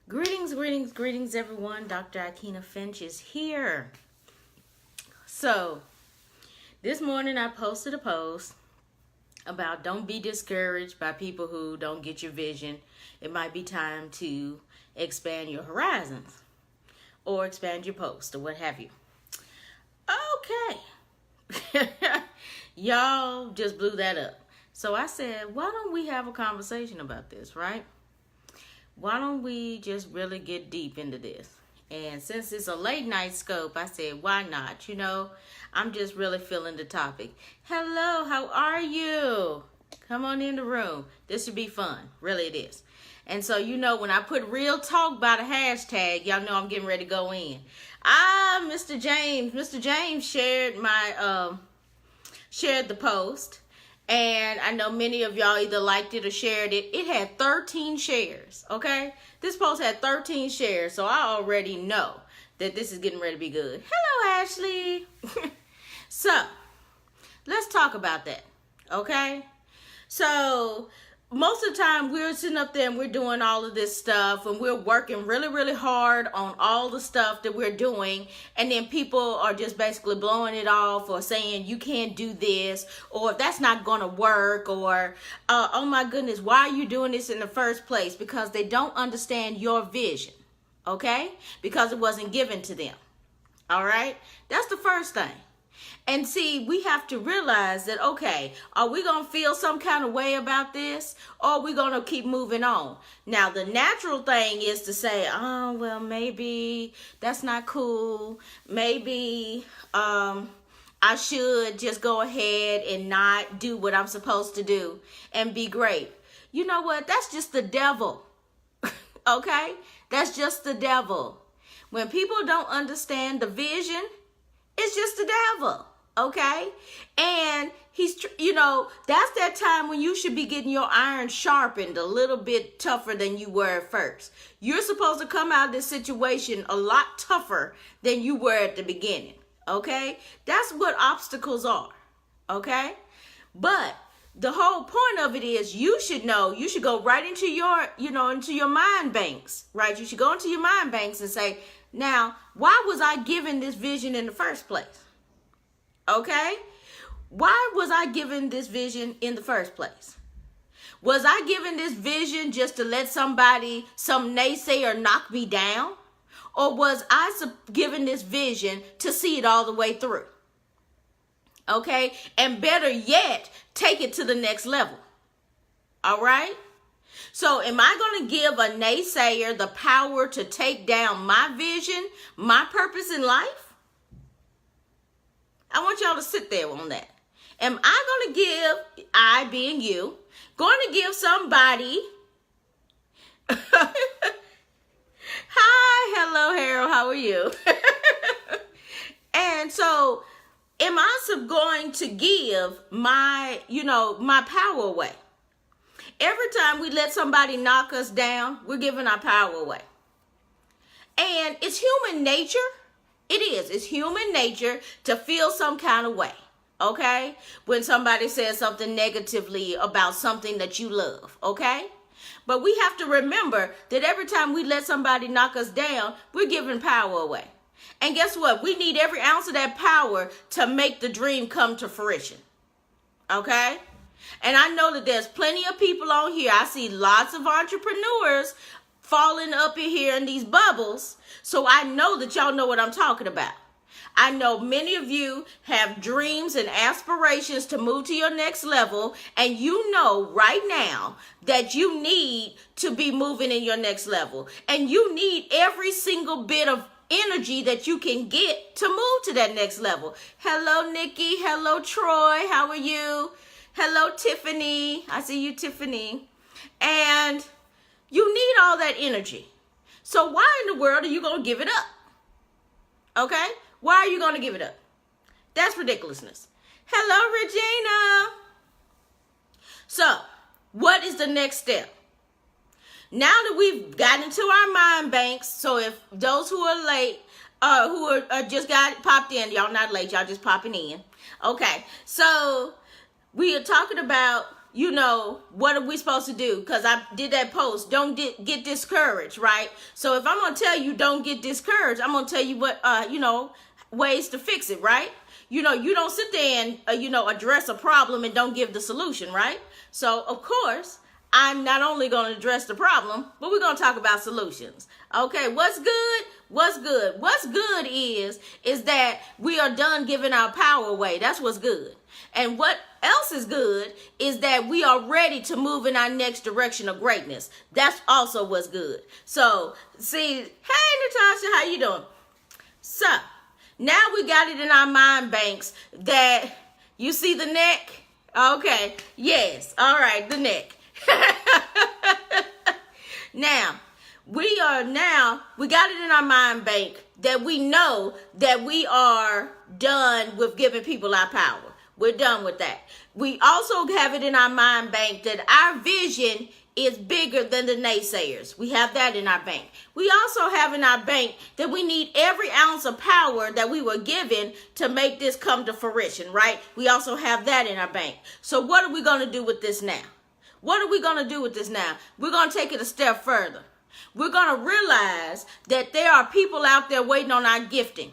Greetings, everyone. Dr. Akina Finch is here. So, this morning I posted a post about don't be discouraged by people who don't get your vision. It might be time to expand your horizons or expand your post or what have you. Okay. Y'all just blew that up. So I said, why don't we have a conversation about this, right? Why don't we just really get deep into this? And since it's a late night scope, I said, why not? I'm just really feeling the topic. Hello, how are you? Come on in the room. This should be fun. Really it is. And so, when I put real talk by the hashtag, y'all know I'm getting ready to go in. Mr. James shared the post. And I know many of y'all either liked it or shared it. It had 13 shares, okay? This post had 13 shares, so I already know that this is getting ready to be good. Hello, Ashley. So, let's talk about that, okay? So, most of the time we're sitting up there and we're doing all of this stuff and we're working really, really hard on all the stuff that we're doing. And then people are just basically blowing it off or saying you can't do this or that's not going to work or, oh my goodness, why are you doing this in the first place? Because they don't understand your vision, okay? Because it wasn't given to them, all right? That's the first thing. And see, we have to realize that, okay, are we going to feel some kind of way about this? Or are we going to keep moving on? Now, the natural thing is to say, oh, well, maybe that's not cool. Maybe I should just go ahead and not do what I'm supposed to do and be great. You know what? That's just the devil. Okay? That's just the devil. When people don't understand the vision, it's just the devil. Okay? And he's, that's that time when you should be getting your iron sharpened a little bit tougher than you were at first. You're supposed to come out of this situation a lot tougher than you were at the beginning. Okay? That's what obstacles are. Okay? But the whole point of it is you should know, you should go right into your, into your mind banks, right? You should go into your mind banks and say, now, why was I given this vision in the first place? Okay? Why was I given this vision in the first place? Was I given this vision just to let some naysayer knock me down? Or was I given this vision to see it all the way through? Okay? And better yet, take it to the next level. All right? So am I going to give a naysayer the power to take down my vision, my purpose in life? I want y'all to sit there on that. Am I going to give, I being you, going to give somebody, hi, hello, Harold, how are you? And so am I going to give my, my power away? Every time we let somebody knock us down, we're giving our power away. And it's human nature. It is. It's human nature to feel some kind of way. Okay? When somebody says something negatively about something that you love. Okay? But we have to remember that every time we let somebody knock us down, we're giving power away. And guess what? We need every ounce of that power to make the dream come to fruition. Okay? And I know that there's plenty of people on here. I see lots of entrepreneurs falling up in here in these bubbles. So I know that y'all know what I'm talking about. I know many of you have dreams and aspirations to move to your next level. And you know right now that you need to be moving in your next level. And you need every single bit of energy that you can get to move to that next level. Hello, Nikki. Hello, Troy. How are you? Hello, Tiffany. I see you, Tiffany. And you need all that energy. So why in the world are you going to give it up? Okay? Why are you going to give it up? That's ridiculousness. Hello, Regina. So, what is the next step? Now that we've gotten into our mind banks, so if those who are late, who are just got popped in, y'all not late, y'all just popping in. Okay, so we are talking about, you know, what are we supposed to do? Because I did that post, don't get discouraged, right? So if I'm going to tell you don't get discouraged, I'm going to tell you what, you know, ways to fix it, right? You know, you don't sit there and, you know, address a problem and don't give the solution, right? So, of course, I'm not only going to address the problem, but we're going to talk about solutions. Okay, what's good? What's good? What's good is that we are done giving our power away. That's what's good. And what else is good is that we are ready to move in our next direction of greatness. That's also what's good. So, see, hey, Natasha, how you doing? So, now we got it in our mind banks that you see the neck? Okay, yes, all right, the neck. Now, we got it in our mind bank that we know that we are done with giving people our power. We're done with that. We also have it in our mind bank that our vision is bigger than the naysayers. We have that in our bank. We also have in our bank that we need every ounce of power that we were given to make this come to fruition, right? We also have that in our bank. So what are we going to do with this now? What are we going to do with this now? We're going to take it a step further. We're going to realize that there are people out there waiting on our gifting.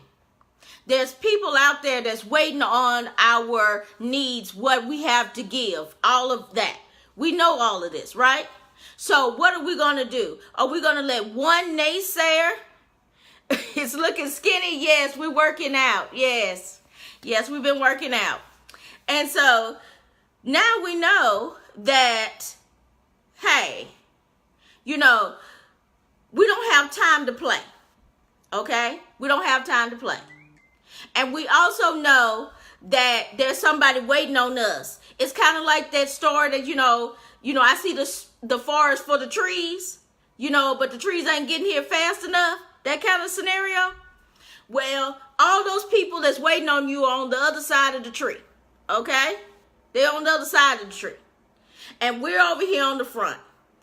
There's people out there that's waiting on our needs, what we have to give, all of that. We know all of this, right? So what are we going to do? Are we going to let one naysayer, it's looking skinny? Yes, we're working out. Yes, we've been working out. And so now we know that, hey, you know, we don't have time to play, okay? We don't have time to play. And we also know that there's somebody waiting on us. It's kind of like that story that, you know, I see the forest for the trees, you know, but the trees ain't getting here fast enough. That kind of scenario. Well, all those people that's waiting on you are on the other side of the tree, okay? They're on the other side of the tree. And we're over here on the front,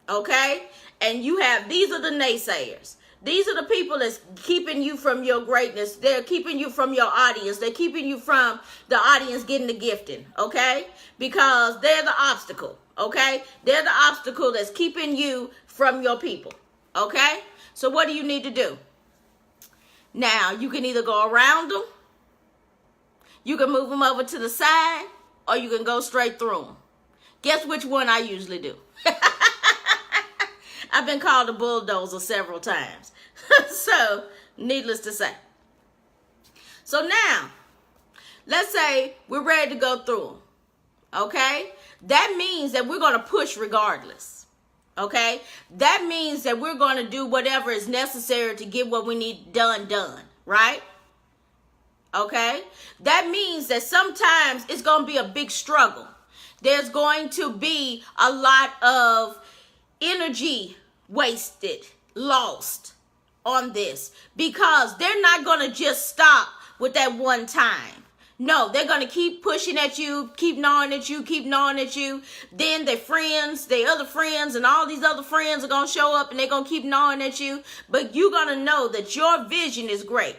okay? And these are the naysayers. These are the people that's keeping you from your greatness. They're keeping you from your audience. They're keeping you from the audience getting the gifting, okay? Because they're the obstacle, okay? They're the obstacle that's keeping you from your people, okay? So what do you need to do? Now, you can either go around them, you can move them over to the side, or you can go straight through them. Guess which one I usually do? I've been called a bulldozer several times. So, needless to say. So now, let's say we're ready to go through them. Okay? That means that we're going to push regardless. Okay? That means that we're going to do whatever is necessary to get what we need done. Right? Okay? That means that sometimes it's going to be a big struggle. There's going to be a lot of energy wasted, lost on this, because they're not going to just stop with that one time. No, they're going to keep pushing at you, keep gnawing at you. Then their friends, their other friends, and all these other friends are going to show up and they're going to keep gnawing at you. But you're going to know that your vision is great.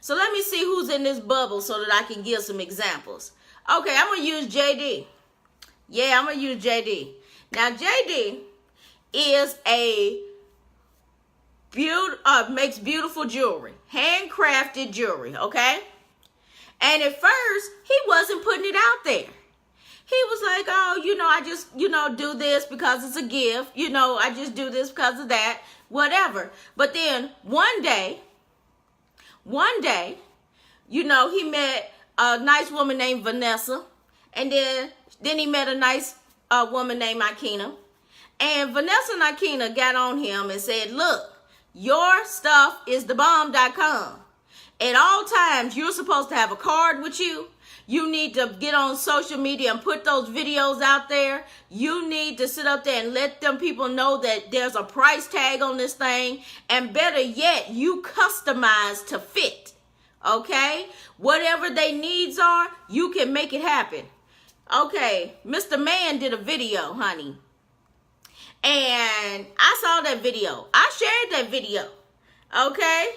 So let me see who's in this bubble so that I can give some examples. Okay, I'm going to use JD. Yeah, I'm going to use JD. Now, JD is makes beautiful jewelry, handcrafted jewelry, okay? And at first, he wasn't putting it out there. He was like, oh, I just, do this because it's a gift. I just do this because of that, whatever. But then one day, he met a nice woman named Vanessa. And then he met a nice woman named Akina. And Vanessa and Akina got on him and said, look, your stuff is thebomb.com. At all times, you're supposed to have a card with you. You need to get on social media and put those videos out there. You need to sit up there and let them people know that there's a price tag on this thing. And better yet, you customize to fit. Okay? Whatever their needs are, you can make it happen. Okay, Mr. Man did a video, honey. And I saw that video. I shared that video. Okay?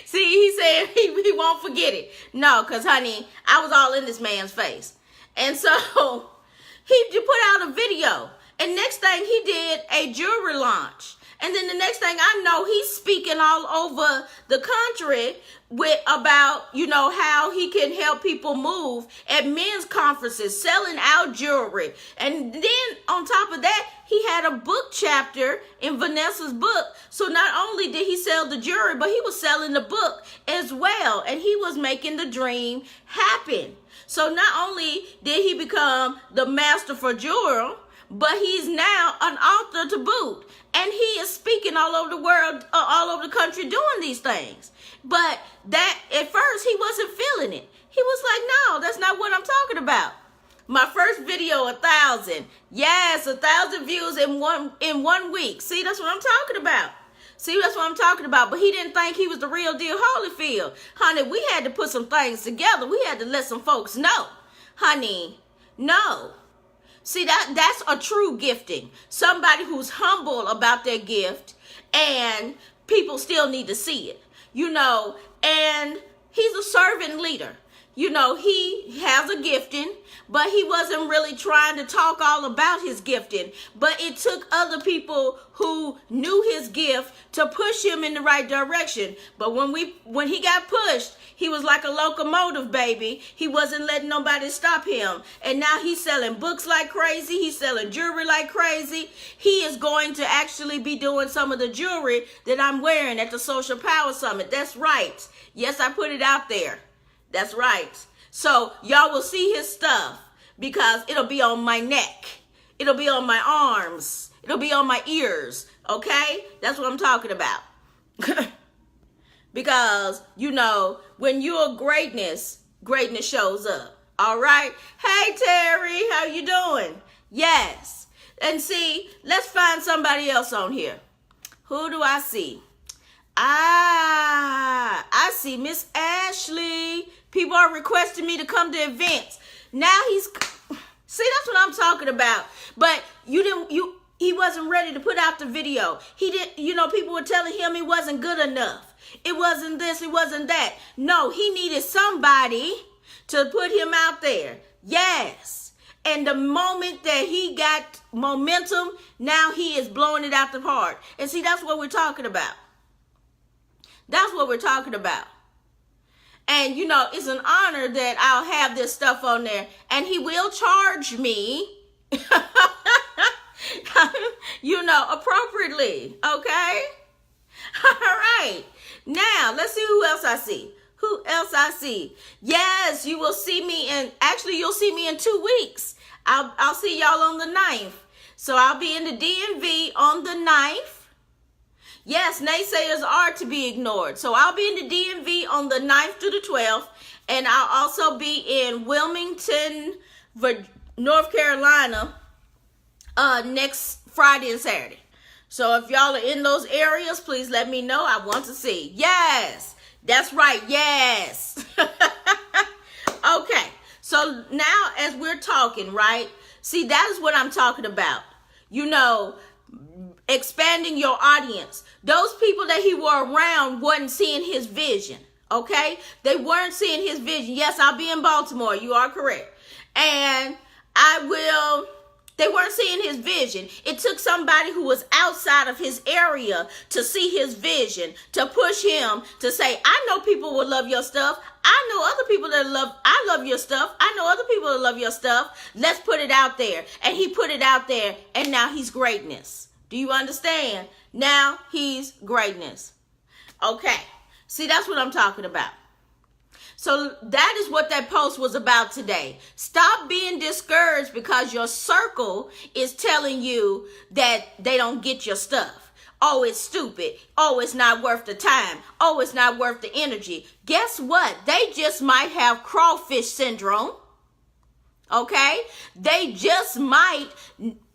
See, he said he won't forget it. No, because, honey, I was all in this man's face. And so he put out a video. And next thing he did a jewelry launch. And then the next thing I know, he's speaking all over the country about, how he can help people move at men's conferences, selling out jewelry. And then on top of that, he had a book chapter in Vanessa's book. So not only did he sell the jewelry, but he was selling the book as well. And he was making the dream happen. So not only did he become the master for jewelry, but he's now an author to boot. And he is speaking all over the world, all over the country doing these things. But that at first he wasn't feeling it. He was like, no, that's not what I'm talking about. My first video, 1,000. Yes, 1,000 views in one week. See, that's what I'm talking about. See, that's what I'm talking about. But he didn't think he was the real deal Holyfield. Honey, we had to put some things together. We had to let some folks know. Honey, no. See, that's a true gifting. Somebody who's humble about their gift, and people still need to see it, and he's a servant leader. He has a gifting, but he wasn't really trying to talk all about his gifting. But it took other people who knew his gift to push him in the right direction. But when he got pushed, he was like a locomotive, baby. He wasn't letting nobody stop him. And now he's selling books like crazy. He's selling jewelry like crazy. He is going to actually be doing some of the jewelry that I'm wearing at the Social Power Summit. That's right. Yes, I put it out there. That's right. So y'all will see his stuff because it'll be on my neck. It'll be on my arms. It'll be on my ears. Okay? That's what I'm talking about. Because, when you're greatness shows up. All right? Hey, Terry, how you doing? Yes. And see, let's find somebody else on here. Who do I see? I see Miss Ashley. People are requesting me to come to events. Now see, that's what I'm talking about. But he wasn't ready to put out the video. He didn't, people were telling him he wasn't good enough. It wasn't this, it wasn't that. No, he needed somebody to put him out there. Yes. And the moment that he got momentum, now he is blowing it out the park. And see, that's what we're talking about. That's what we're talking about. And, it's an honor that I'll have this stuff on there. And he will charge me, appropriately. Okay? All right. Now, let's see who else I see. Who else I see? Yes, you will see me you'll see me in 2 weeks. I'll see y'all on the 9th. So I'll be in the DMV on the 9th. Yes, naysayers are to be ignored. So I'll be in the DMV on the 9th to the 12th. And I'll also be in Wilmington, North Carolina, next Friday and Saturday. So if y'all are in those areas, please let me know. I want to see. Yes, that's right. Yes. Okay. So now as we're talking, right? See, that is what I'm talking about. Expanding your audience. Those people that he were around wasn't seeing his vision. Okay? They weren't seeing his vision. Yes, I'll be in Baltimore. You are correct. And they weren't seeing his vision. It took somebody who was outside of his area to see his vision, to push him to say, I know people will love your stuff. I know other people I love your stuff. I know other people that love your stuff. Let's put it out there. And he put it out there, and now he's greatness. Do you understand? Now he's greatness. Okay. See, that's what I'm talking about. So that is what that post was about today. Stop being discouraged because your circle is telling you that they don't get your stuff. Oh, it's stupid. Oh, it's not worth the time. Oh, it's not worth the energy. Guess what? They just might have crawfish syndrome. Okay? They just might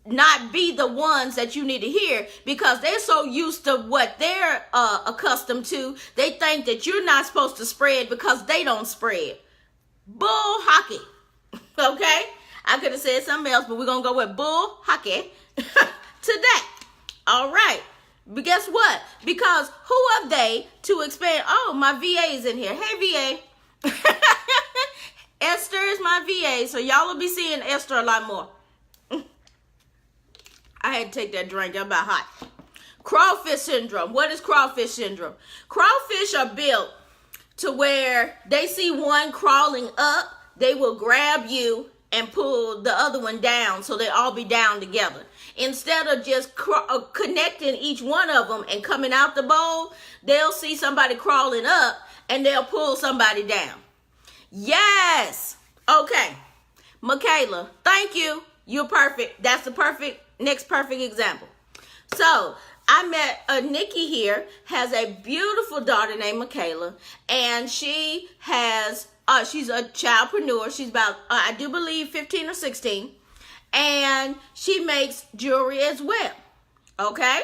not be the ones that you need to hear because they're so used to what they're accustomed to. They think that you're not supposed to spread because they don't spread. Bull hockey. Okay? I could have said something else, but we're going to go with bull hockey to that. All right. But guess what? Because who are they to expand? Oh, my VA is in here. Hey, VA. Esther is my VA, so y'all will be seeing Esther a lot more. I had to take that drink. I'm about hot. Crawfish syndrome. What is crawfish syndrome? Crawfish are built to where they see one crawling up, they will grab you and pull the other one down, so they all be down together. Instead of just connecting each one of them and coming out the bowl, they'll see somebody crawling up and they'll pull somebody down. Yes. Okay. Michaela, thank you. You're perfect. That's the next perfect example. So I met Nikki here, has a beautiful daughter named Michaela, and she has, she's a childpreneur. She's about, I do believe 15 or 16, and she makes jewelry as well. Okay.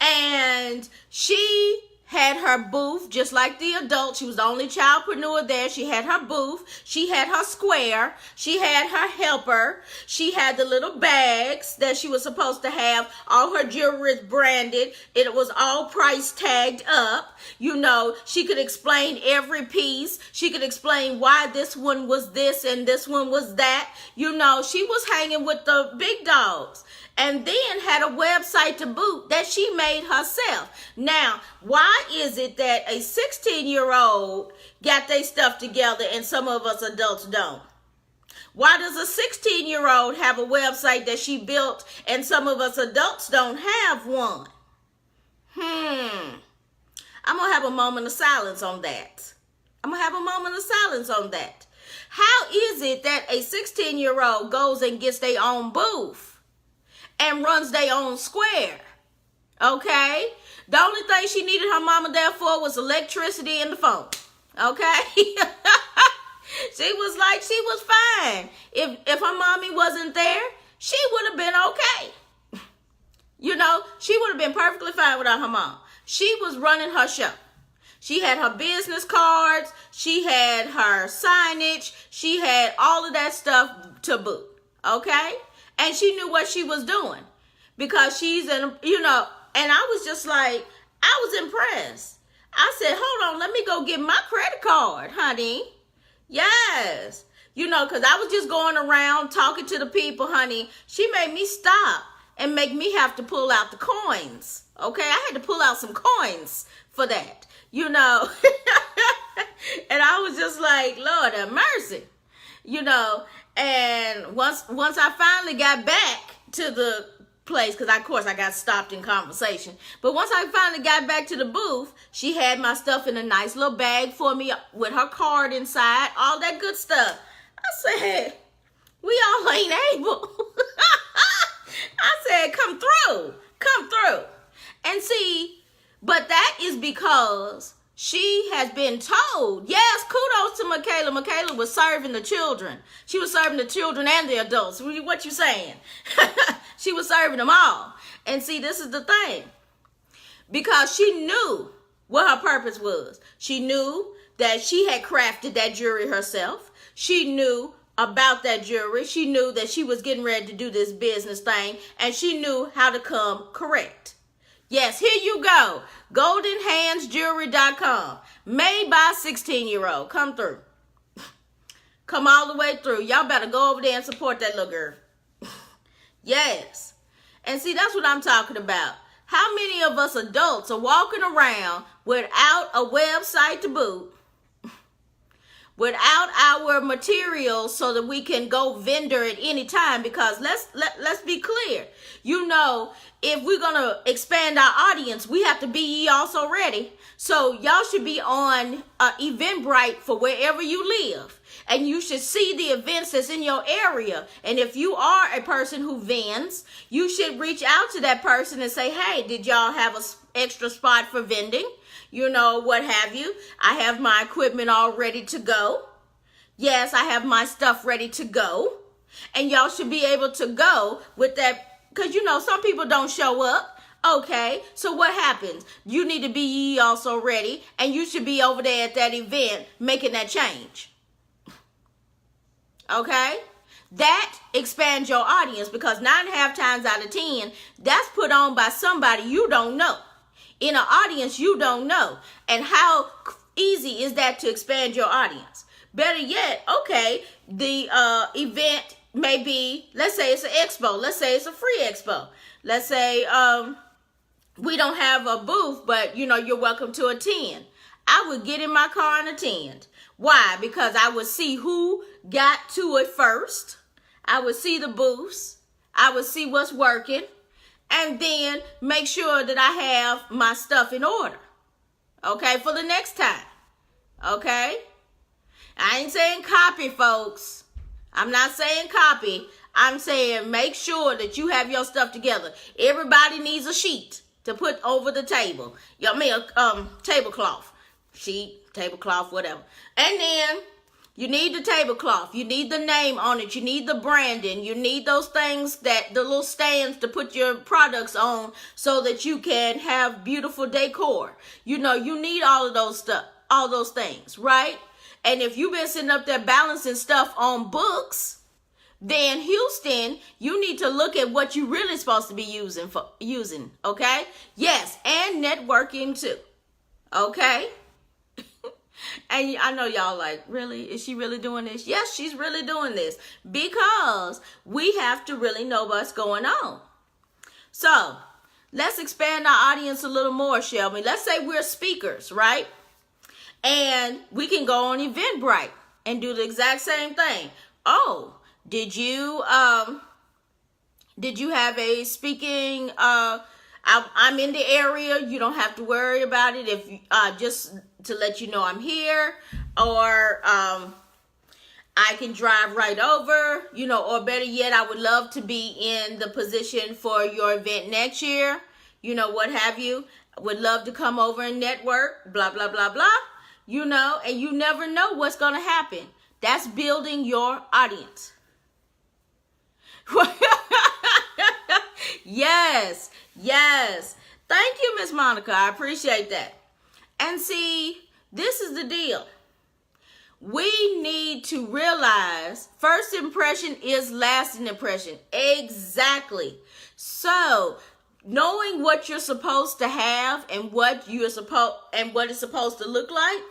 And she had her booth just like the adult. She was the only childpreneur there. She had her booth. She had her square. She had her helper. She had the little bags that she was supposed to have. All her jewelry is branded. It was all price tagged up. You know, she could explain every piece. She could explain why this one was this and this one was that. You know, she was hanging with the big dogs. And then had a website to boot that she made herself. Now, why is it that a 16-year-old got their stuff together and some of us adults don't? Why does a 16-year-old have a website that she built and some of us adults don't have one? I'm going to have a moment of silence on that. How is it that a 16-year-old goes and gets their own booth and runs their own square? Okay? The only thing she needed her mama there for was electricity and the phone. Okay? She was like, she was fine. If her mommy wasn't there, she would have been okay. You know, she would have been perfectly fine without her mom. She was running her show. She had her business cards. She had her signage. She had all of that stuff to boot. Okay? And she knew what she was doing because she's in, you know, and I was just like, I was impressed. I said, hold on, let me go get my credit card, honey. Yes. You know, because I was just going around talking to the people, honey. She made me stop and make me have to pull out the coins. Okay, I had to pull out some coins for that, you know. And I was just like, Lord have mercy, you know. And once I finally got back to the place, because of course I got stopped in conversation, but once I finally got back to the booth, she had my stuff in a nice little bag for me with her card inside, all that good stuff. I said, we all ain't able. I said, come through. And see, but that is because she has been told. Yes, kudos to Michaela. Michaela was serving the children. She was serving the children and the adults. What you saying? She was serving them all. And see, this is the thing. Because she knew what her purpose was. She knew that she had crafted that jewelry herself. She knew about that jewelry. She knew that she was getting ready to do this business thing. And she knew how to come correct. Yes, here you go. GoldenHandsJewelry.com. Made by a 16-year-old. Come through. Come all the way through. Y'all better go over there and support that little girl. Yes. And see, that's what I'm talking about. How many of us adults are walking around without a website to boot, without our materials so that we can go vendor at any time? Because let's be clear. You know, if we're going to expand our audience, we have to be ye also ready. So y'all should be on Eventbrite for wherever you live. And you should see the events that's in your area. And if you are a person who vends, you should reach out to that person and say, hey, did y'all have an extra spot for vending? You know, what have you? I have my equipment all ready to go. Yes, I have my stuff ready to go. And y'all should be able to go with that. Because, you know, some people don't show up. Okay, so what happens? You need to be ye also ready. And you should be over there at that event making that change. Okay? that expands your audience, because 9.5 times out of 10, that's put on by somebody you don't know, in an audience you don't know. And how easy is that to expand your audience? Better yet, okay, the event may be, let's say it's an expo, let's say it's a free expo, let's say we don't have a booth, but you're welcome to attend. I would get in my car and attend. Why? Because I would see who got to it first. I would see the booths. I would see what's working. And then make sure that I have my stuff in order. Okay? For the next time. Okay? I ain't saying copy, folks. I'm not saying copy. I'm saying make sure that you have your stuff together. Everybody needs a sheet to put over the table. Tablecloth. Sheet, tablecloth, whatever. And then you need the tablecloth. You need the name on it. You need the branding. You need those things, the little stands to put your products on so that you can have beautiful decor. You need all of those stuff, all those things, right? And if you've been sitting up there balancing stuff on books, then Houston, you need to look at what you're really supposed to be using, okay? Yes, and networking too, okay? And I know y'all like, really? Is she really doing this? Yes, she's really doing this, because we have to really know what's going on. So let's expand our audience a little more, Shelby. Let's say we're speakers, right? And we can go on Eventbrite and do the exact same thing. Oh, did you have a speaking, I'm in the area. You don't have to worry about it. If just to let you know I'm here, or I can drive right over, or better yet, I would love to be in the position for your event next year, what have you. I would love to come over and network, blah, blah, blah, blah, and you never know what's going to happen. That's building your audience. Yes. Thank you, Miss Monica. I appreciate that. And see, this is the deal. We need to realize first impression is lasting impression. Exactly. So, knowing what you're supposed to have and what it's supposed to look like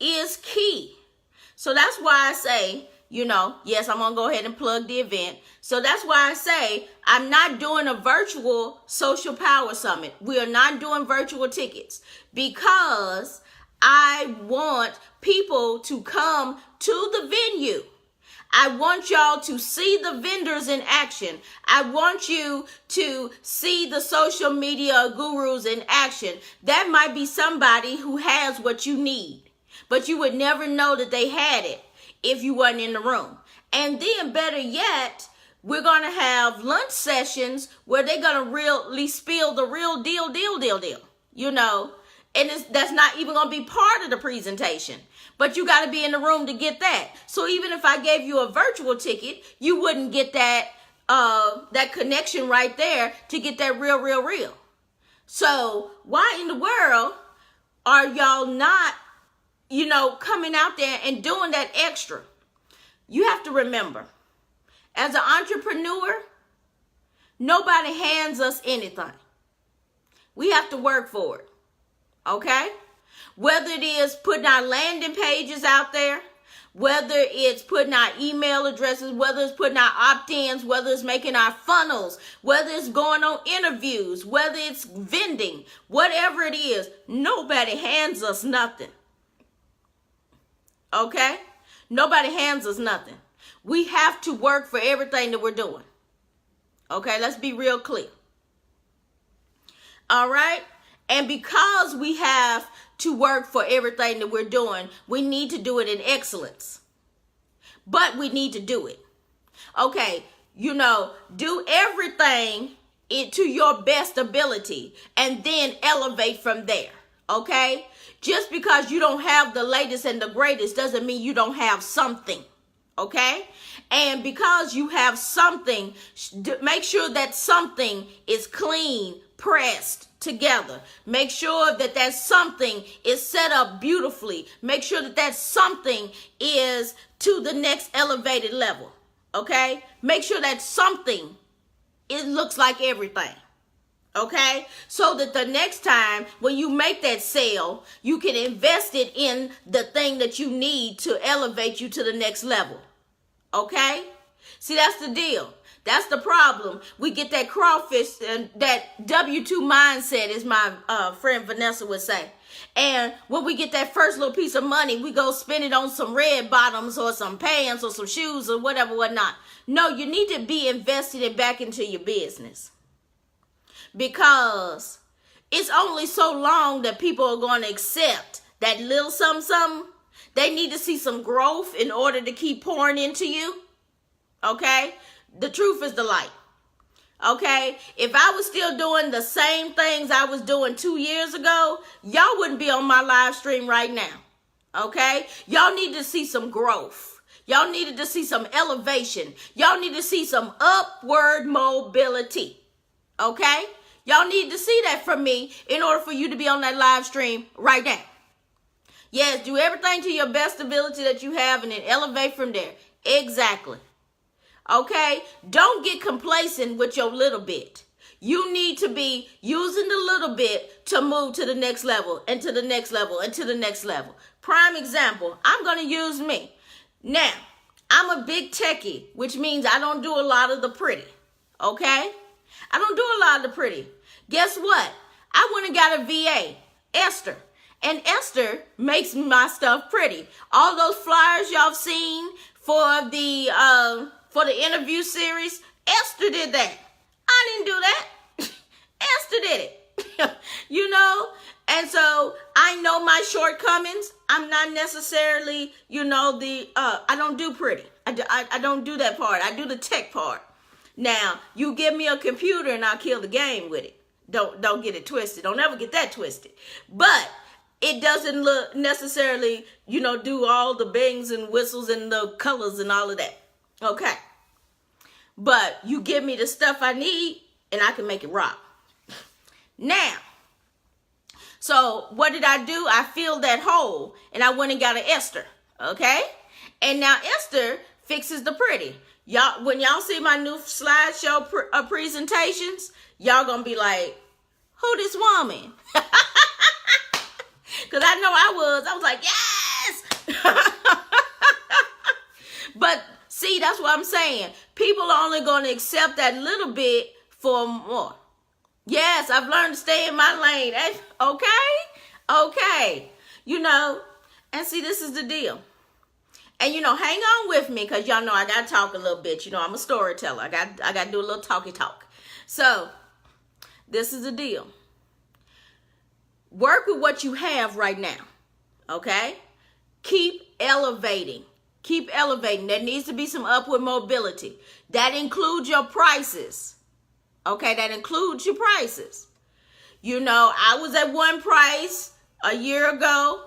is key. So that's why I say, yes, I'm going to go ahead and plug the event. So that's why I say I'm not doing a virtual social power summit. We are not doing virtual tickets, because I want people to come to the venue. I want y'all to see the vendors in action. I want you to see the social media gurus in action. That might be somebody who has what you need, but you would never know that they had it if you wasn't in the room. And then better yet, we're going to have lunch sessions where they're going to really spill the real deal. And that's not even going to be part of the presentation. But you got to be in the room to get that. So even if I gave you a virtual ticket, you wouldn't get that connection right there to get that real. So why in the world are y'all not, coming out there and doing that extra? You have to remember, as an entrepreneur, nobody hands us anything. We have to work for it. Okay? Whether it is putting our landing pages out there, whether it's putting our email addresses, whether it's putting our opt-ins, whether it's making our funnels, whether it's going on interviews, whether it's vending, whatever it is, nobody hands us nothing. Okay? Nobody hands us nothing. We have to work for everything that we're doing. Okay? Let's be real clear. All right? And because we have to work for everything that we're doing, we need to do it in excellence. But we need to do it. Okay, do everything to your best ability and then elevate from there. Okay? Just because you don't have the latest and the greatest doesn't mean you don't have something. Okay? And because you have something, make sure that something is clean, pressed together. Make sure that that something is set up beautifully. Make sure that that something is to the next elevated level. Okay? Make sure that something, it looks like everything. Okay? So that the next time when you make that sale, you can invest it in the thing that you need to elevate you to the next level. Okay? See, that's the deal. That's the problem. We get that crawfish and that W-2 mindset, as my friend Vanessa would say. And when we get that first little piece of money, we go spend it on some red bottoms or some pants or some shoes or whatnot. No, you need to be invested it back into your business. Because it's only so long that people are going to accept that little something. They need to see some growth in order to keep pouring into you. Okay? The truth is the light. Okay? If I was still doing the same things I was doing 2 years ago, y'all wouldn't be on my live stream right now. Okay? Y'all need to see some growth. Y'all needed to see some elevation. Y'all need to see some upward mobility. Okay? Y'all need to see that from me in order for you to be on that live stream right now. Yes, do everything to your best ability that you have and then elevate from there. Exactly. Okay? Don't get complacent with your little bit. You need to be using the little bit to move to the next level and to the next level and to the next level. Prime example, I'm going to use me. Now, I'm a big techie, which means I don't do a lot of the pretty. Okay? I don't do a lot of the pretty. Guess what? I went and got a VA, Esther. And Esther makes my stuff pretty. All those flyers y'all seen for the interview series, Esther did that. I didn't do that. Esther did it. You know? And so I know my shortcomings. I'm not necessarily, I don't do pretty. I don't do that part. I do the tech part. Now, you give me a computer and I'll kill the game with it. Don't get it twisted. Don't ever get that twisted. But it doesn't look necessarily, do all the bangs and whistles and the colors and all of that. Okay. But you give me the stuff I need and I can make it rock. Now, so what did I do? I filled that hole and I went and got an Esther. Okay. And now Esther fixes the pretty. Y'all, when y'all see my new slideshow presentations, y'all gonna be like, who this woman? Because I know I was like, yes. But see, that's what I'm saying. People are only going to accept that little bit for more. Yes, I've learned to stay in my lane. Okay. And see, this is the deal. And, hang on with me because y'all know I got to talk a little bit. I'm a storyteller. I got to do a little talky talk. So, this is the deal. Work with what you have right now. Okay? Keep elevating. There needs to be some upward mobility. That includes your prices. Okay? That includes your prices. I was at one price a year ago.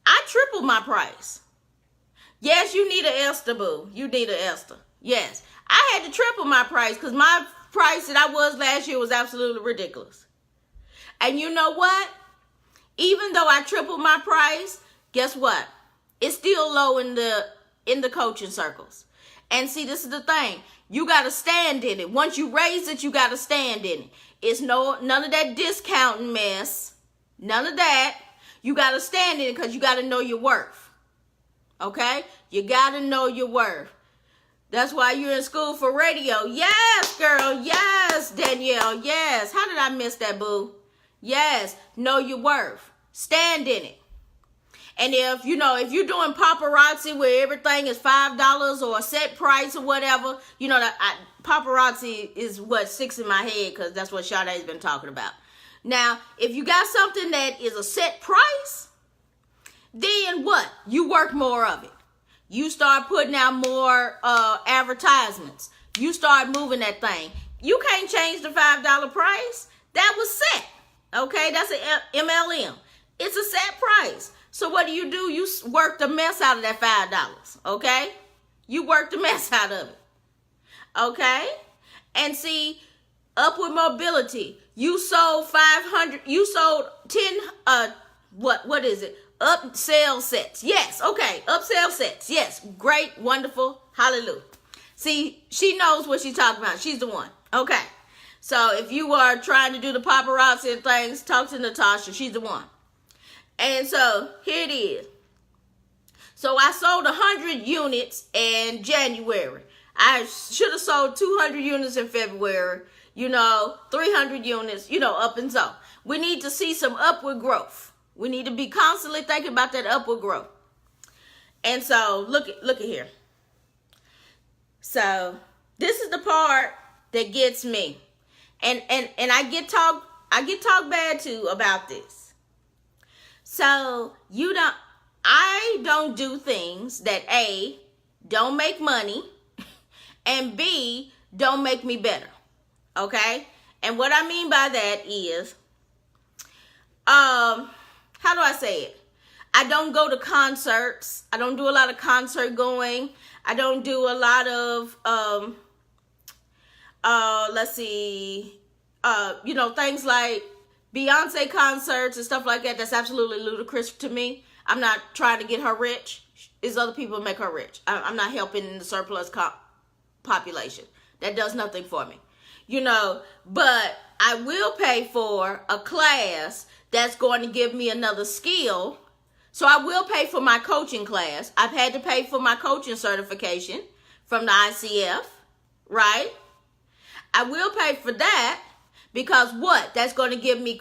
I tripled my price. Yes, you need an Esther, boo. You need an Esther. Yes. I had to triple my price because my price that I was last year was absolutely ridiculous. And you know what? Even though I tripled my price, guess what? It's still low in the coaching circles. And see, this is the thing. You got to stand in it. Once you raise it, you got to stand in it. It's none of that discounting mess. None of that. You got to stand in it because you got to know your worth. Okay? You got to know your worth. That's why you're in school for radio. Yes, girl. Yes, Danielle. Yes. How did I miss that, boo? Yes. Know your worth. Stand in it. And if you're doing paparazzi where everything is $5 or a set price or whatever, paparazzi is what sticks in my head because that's what Sade's been talking about. Now, if you got something that is a set price, then what? You work more of it. You start putting out more advertisements. You start moving that thing. You can't change the $5 price. That was set. Okay, that's an MLM. It's a set price. So what do? You work the mess out of that $5. Okay? You work the mess out of it. Okay? And see, upward mobility. You sold 500. You sold 10. What is it? Upsell sets. Yes. Okay. Upsell sets. Yes. Great. Wonderful. Hallelujah. See, she knows what she's talking about. She's the one. Okay. So if you are trying to do the paparazzi and things, talk to Natasha. She's the one. And so here it is. So I sold 100 units in January. I should have sold 200 units in February, 300 units, up and so. We need to see some upward growth. We need to be constantly thinking about that upward growth. And so look at here. So this is the part that gets me. And I get talk bad too about this. So I don't do things that A, don't make money, and B, don't make me better. Okay? And what I mean by that is, how do I say it? I don't go to concerts. I don't do a lot of concert going. I don't do a lot of, things like Beyonce concerts and stuff like that. That's absolutely ludicrous to me. I'm not trying to get her rich. It's other people make her rich. I'm not helping the surplus population. That does nothing for me. But I will pay for a class that's going to give me another skill. So I will pay for my coaching class. I've had to pay for my coaching certification from the ICF, right? I will pay for that because what? That's going to give me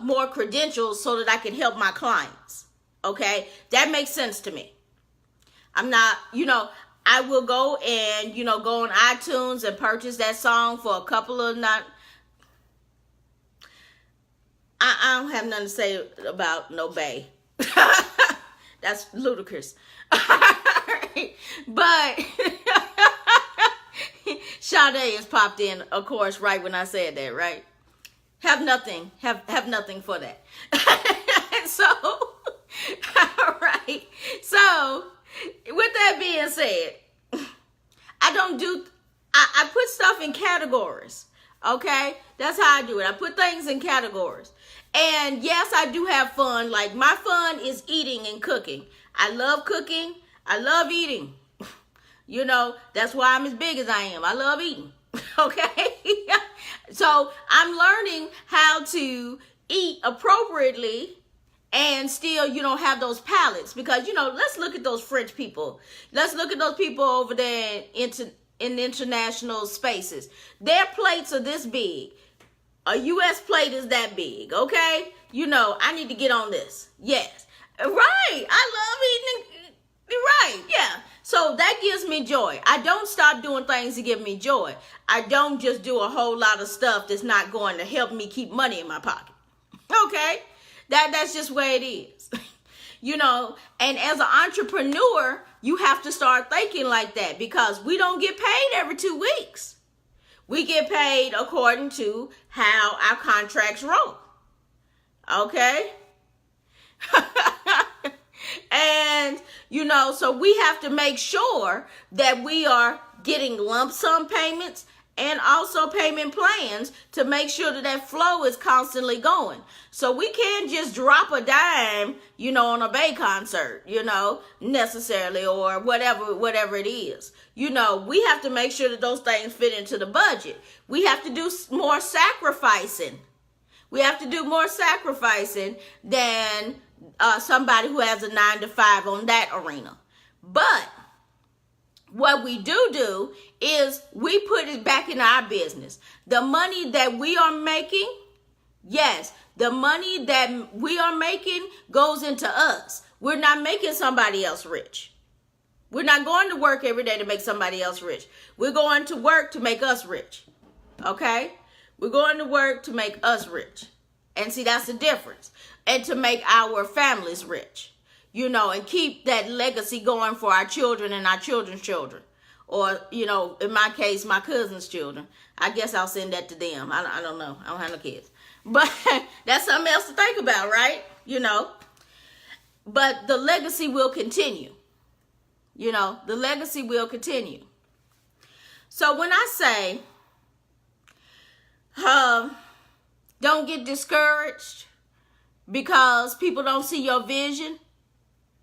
more credentials so that I can help my clients. Okay? That makes sense to me. I'm not, I will go and, go on iTunes and purchase that song for a couple of I don't have nothing to say about no Bay. That's ludicrous. But Sade has popped in, of course, right when I said that, right? Have nothing for that. So, all right. So, with that being said, I put stuff in categories. Okay? That's how I do it. I put things in categories. And yes, I do have fun. Like, my fun is eating and cooking. I love cooking. I love eating. That's why I'm as big as I am. I love eating. Okay? So I'm learning how to eat appropriately and still, have those palates. Because, let's look at those French people. Let's look at those people over there in international spaces. Their plates are this big. A U.S. plate is that big, okay? I need to get on this. Yes. Right. I love eating. Right. Yeah. So that gives me joy. I don't stop doing things to give me joy. I don't just do a whole lot of stuff that's not going to help me keep money in my pocket. Okay? That's just where it is. And as an entrepreneur, you have to start thinking like that because we don't get paid every 2 weeks. We get paid according to how our contracts roll. Okay? And, so we have to make sure that we are getting lump sum payments and also payment plans to make sure that flow is constantly going. So we can't just drop a dime, on a Bay concert, necessarily, or whatever it is. We have to make sure that those things fit into the budget. We have to do more sacrificing. We have to do more sacrificing than somebody who has a 9-to-5 on that arena. But what we do is we put it back in our business. The money that we are making, yes, the money that we are making goes into us. We're not making somebody else rich. We're not going to work every day to make somebody else rich. We're going to work to make us rich. Okay? We're going to work to make us rich. And see, that's the difference. And to make our families rich. And keep that legacy going for our children and our children's children. Or, in my case, my cousin's children. I guess I'll send that to them. I don't know. I don't have no kids. But that's something else to think about, right? But the legacy will continue. The legacy will continue. So when I say, don't get discouraged because people don't see your vision.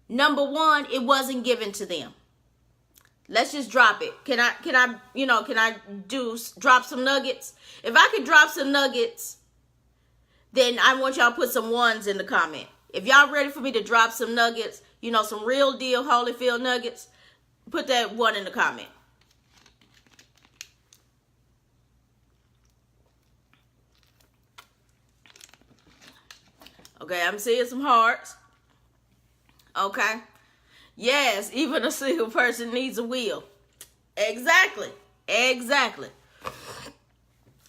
Number one, it wasn't given to them. Let's just drop it. Can I drop some nuggets? If I could drop some nuggets, then I want y'all to put some ones in the comment. If y'all ready for me to drop some nuggets, some real deal Holyfield nuggets, put that one in the comment. Okay, I'm seeing some hearts. Okay. Yes, even a single person needs a wheel. Exactly.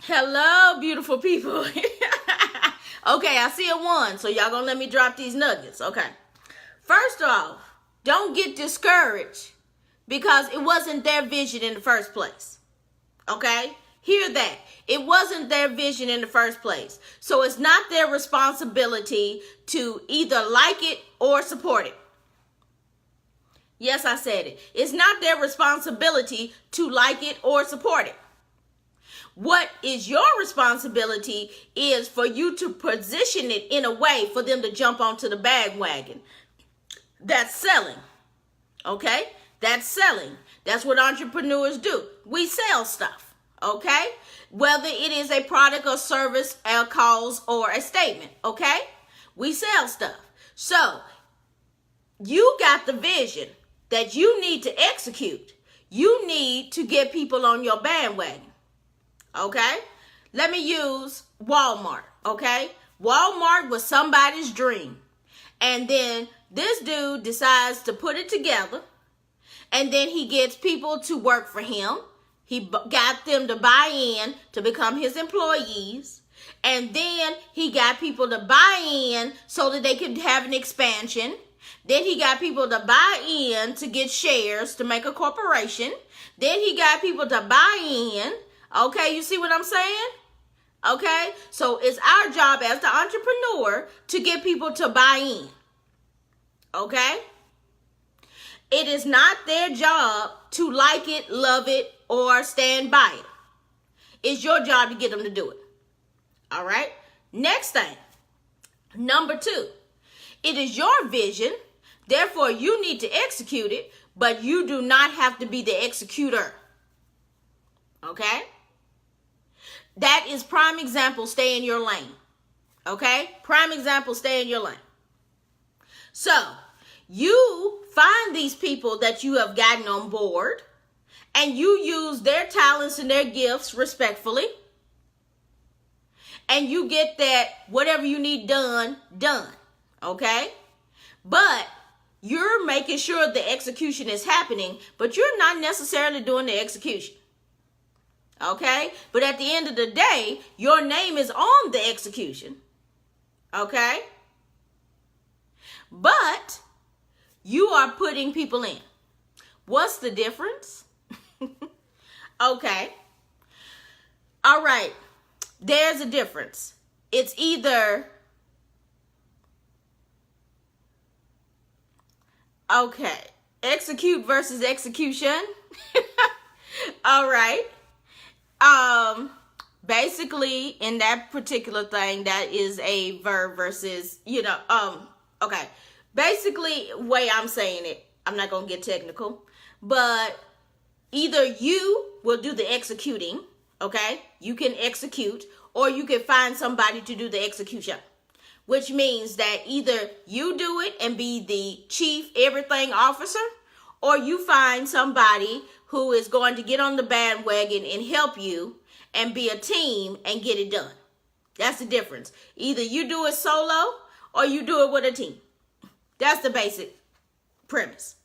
Hello, beautiful people. Okay, I see a one, so y'all gonna let me drop these nuggets. Okay. First off, don't get discouraged because it wasn't their vision in the first place. Okay? Hear that. It wasn't their vision in the first place. So it's not their responsibility to either like it or support it. Yes, I said it. It's not their responsibility to like it or support it. What is your responsibility is for you to position it in a way for them to jump onto the bandwagon. That's selling. Okay? That's selling. That's what entrepreneurs do. We sell stuff. Okay? Whether it is a product or service, a cause, or a statement. Okay? We sell stuff. So, you got the vision that you need to execute. You need to get people on your bandwagon. Okay? Let me use Walmart. Okay? Walmart was somebody's dream. And then this dude decides to put it together. And then he gets people to work for him. He got them to buy in to become his employees. And then he got people to buy in so that they could have an expansion. Then he got people to buy in to get shares to make a corporation. Then he got people to buy in. Okay, you see what I'm saying? Okay, so it's our job as the entrepreneur to get people to buy in. Okay? It is not their job to like it, love it, or stand by it. It's your job to get them to do it. All right? Next thing. Number 2. It is your vision. Therefore, you need to execute it, but you do not have to be the executor. Okay? That is prime example, stay in your lane. Okay? Prime example, stay in your lane. So, you find these people that you have gotten on board, and you use their talents and their gifts respectfully, and you get that whatever you need done. Okay? But you're making sure the execution is happening, but you're not necessarily doing the execution. Okay? But at the end of the day, your name is on the execution. Okay? But you are putting people in. What's the difference? Okay. All right. There's a difference. It's either... Okay. Execute versus execution. All right. Basically, in that particular thing, that is a verb versus, okay. Basically, way I'm saying it, I'm not going to get technical, but either you will do the executing, okay? You can execute, or you can find somebody to do the execution, which means that either you do it and be the chief everything officer, or you find somebody who is going to get on the bandwagon and help you and be a team and get it done. That's the difference. Either you do it solo or you do it with a team. That's the basic premise.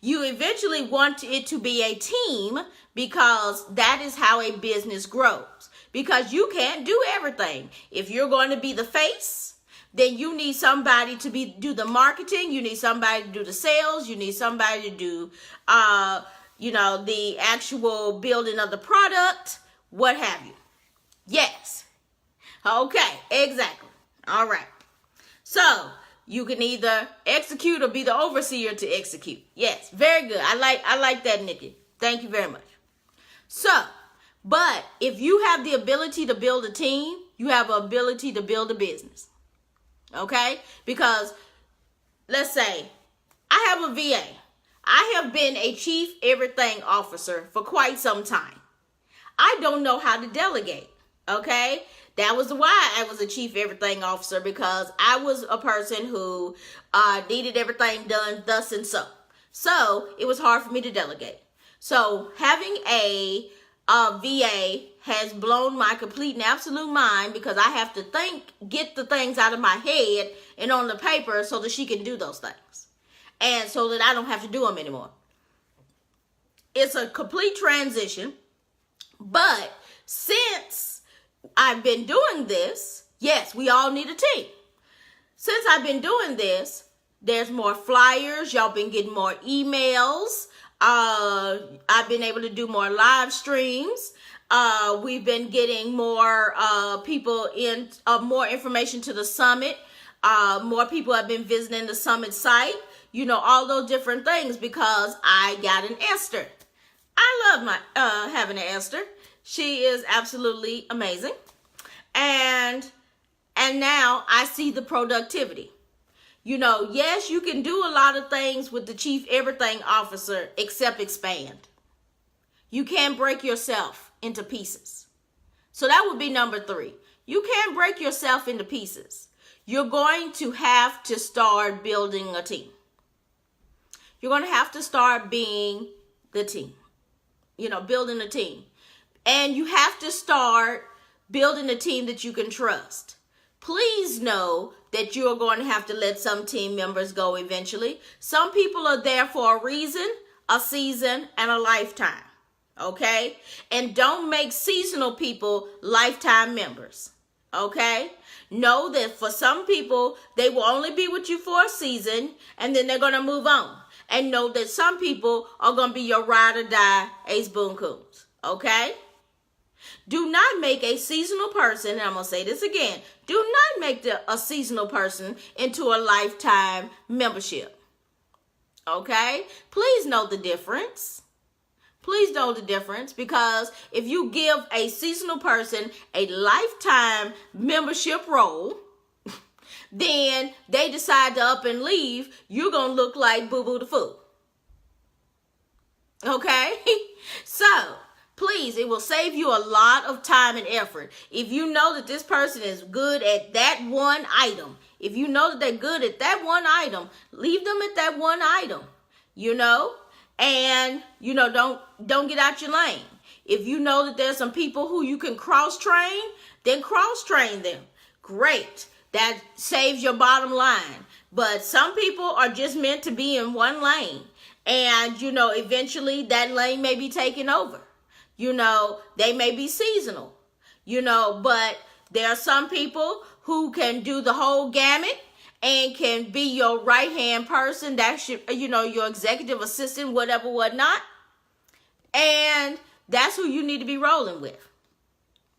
You eventually want it to be a team because that is how a business grows. Because you can't do everything. If you're going to be the face, then you need somebody to do the marketing. You need somebody to do the sales. You need somebody to do, the actual building of the product, what have you. Yes. Okay, exactly. All right. So you can either execute or be the overseer to execute. Yes, very good. I like that, Nikki. Thank you very much. So, but if you have the ability to build a team, you have the ability to build a business. Okay? Because let's say I have a VA. I have been a chief everything officer for quite some time. I don't know how to delegate, okay? That was why I was a chief everything officer, because I was a person who needed everything done thus and so. So it was hard for me to delegate. So having a VA has blown my complete and absolute mind, because I have to get the things out of my head and on the paper so that she can do those things. And so that I don't have to do them anymore. It's a complete transition. But since I've been doing this, yes, we all need a team. Since I've been doing this, there's more flyers. Y'all been getting more emails. I've been able to do more live streams. We've been getting more people in, more information to the summit. More people have been visiting the summit site. You know, all those different things, because I got an Esther. I love my having an Esther. She is absolutely amazing. And now I see the productivity. You know, yes, you can do a lot of things with the chief everything officer except expand. You can't break yourself into pieces. So that would be number 3. You can't break yourself into pieces. You're going to have to start building a team. You're going to have to start being the team. You know, building a team. And you have to start building a team that you can trust. Please know that you're going to have to let some team members go eventually. Some people are there for a reason, a season, and a lifetime. Okay? And don't make seasonal people lifetime members. Okay? Know that for some people, they will only be with you for a season, and then they're going to move on. And know that some people are going to be your ride or die Ace Boon Coons. Okay? Do not make a seasonal person, and I'm going to say this again, do not make a seasonal person into a lifetime membership. Okay? Please know the difference. Please know the difference, because if you give a seasonal person a lifetime membership role, then they decide to up and leave, you're going to look like Boo Boo the Fool. Okay? So, please, it will save you a lot of time and effort. If you know that this person is good at that one item, if you know that they're good at that one item, leave them at that one item, you know? And, you know, don't get out your lane. If you know that there's some people who you can cross-train, then cross-train them. Great. That saves your bottom line. But some people are just meant to be in one lane. And, you know, eventually that lane may be taken over. You know, they may be seasonal. You know, but there are some people who can do the whole gamut and can be your right-hand person. That should, you know, your executive assistant, whatever, whatnot. And that's who you need to be rolling with.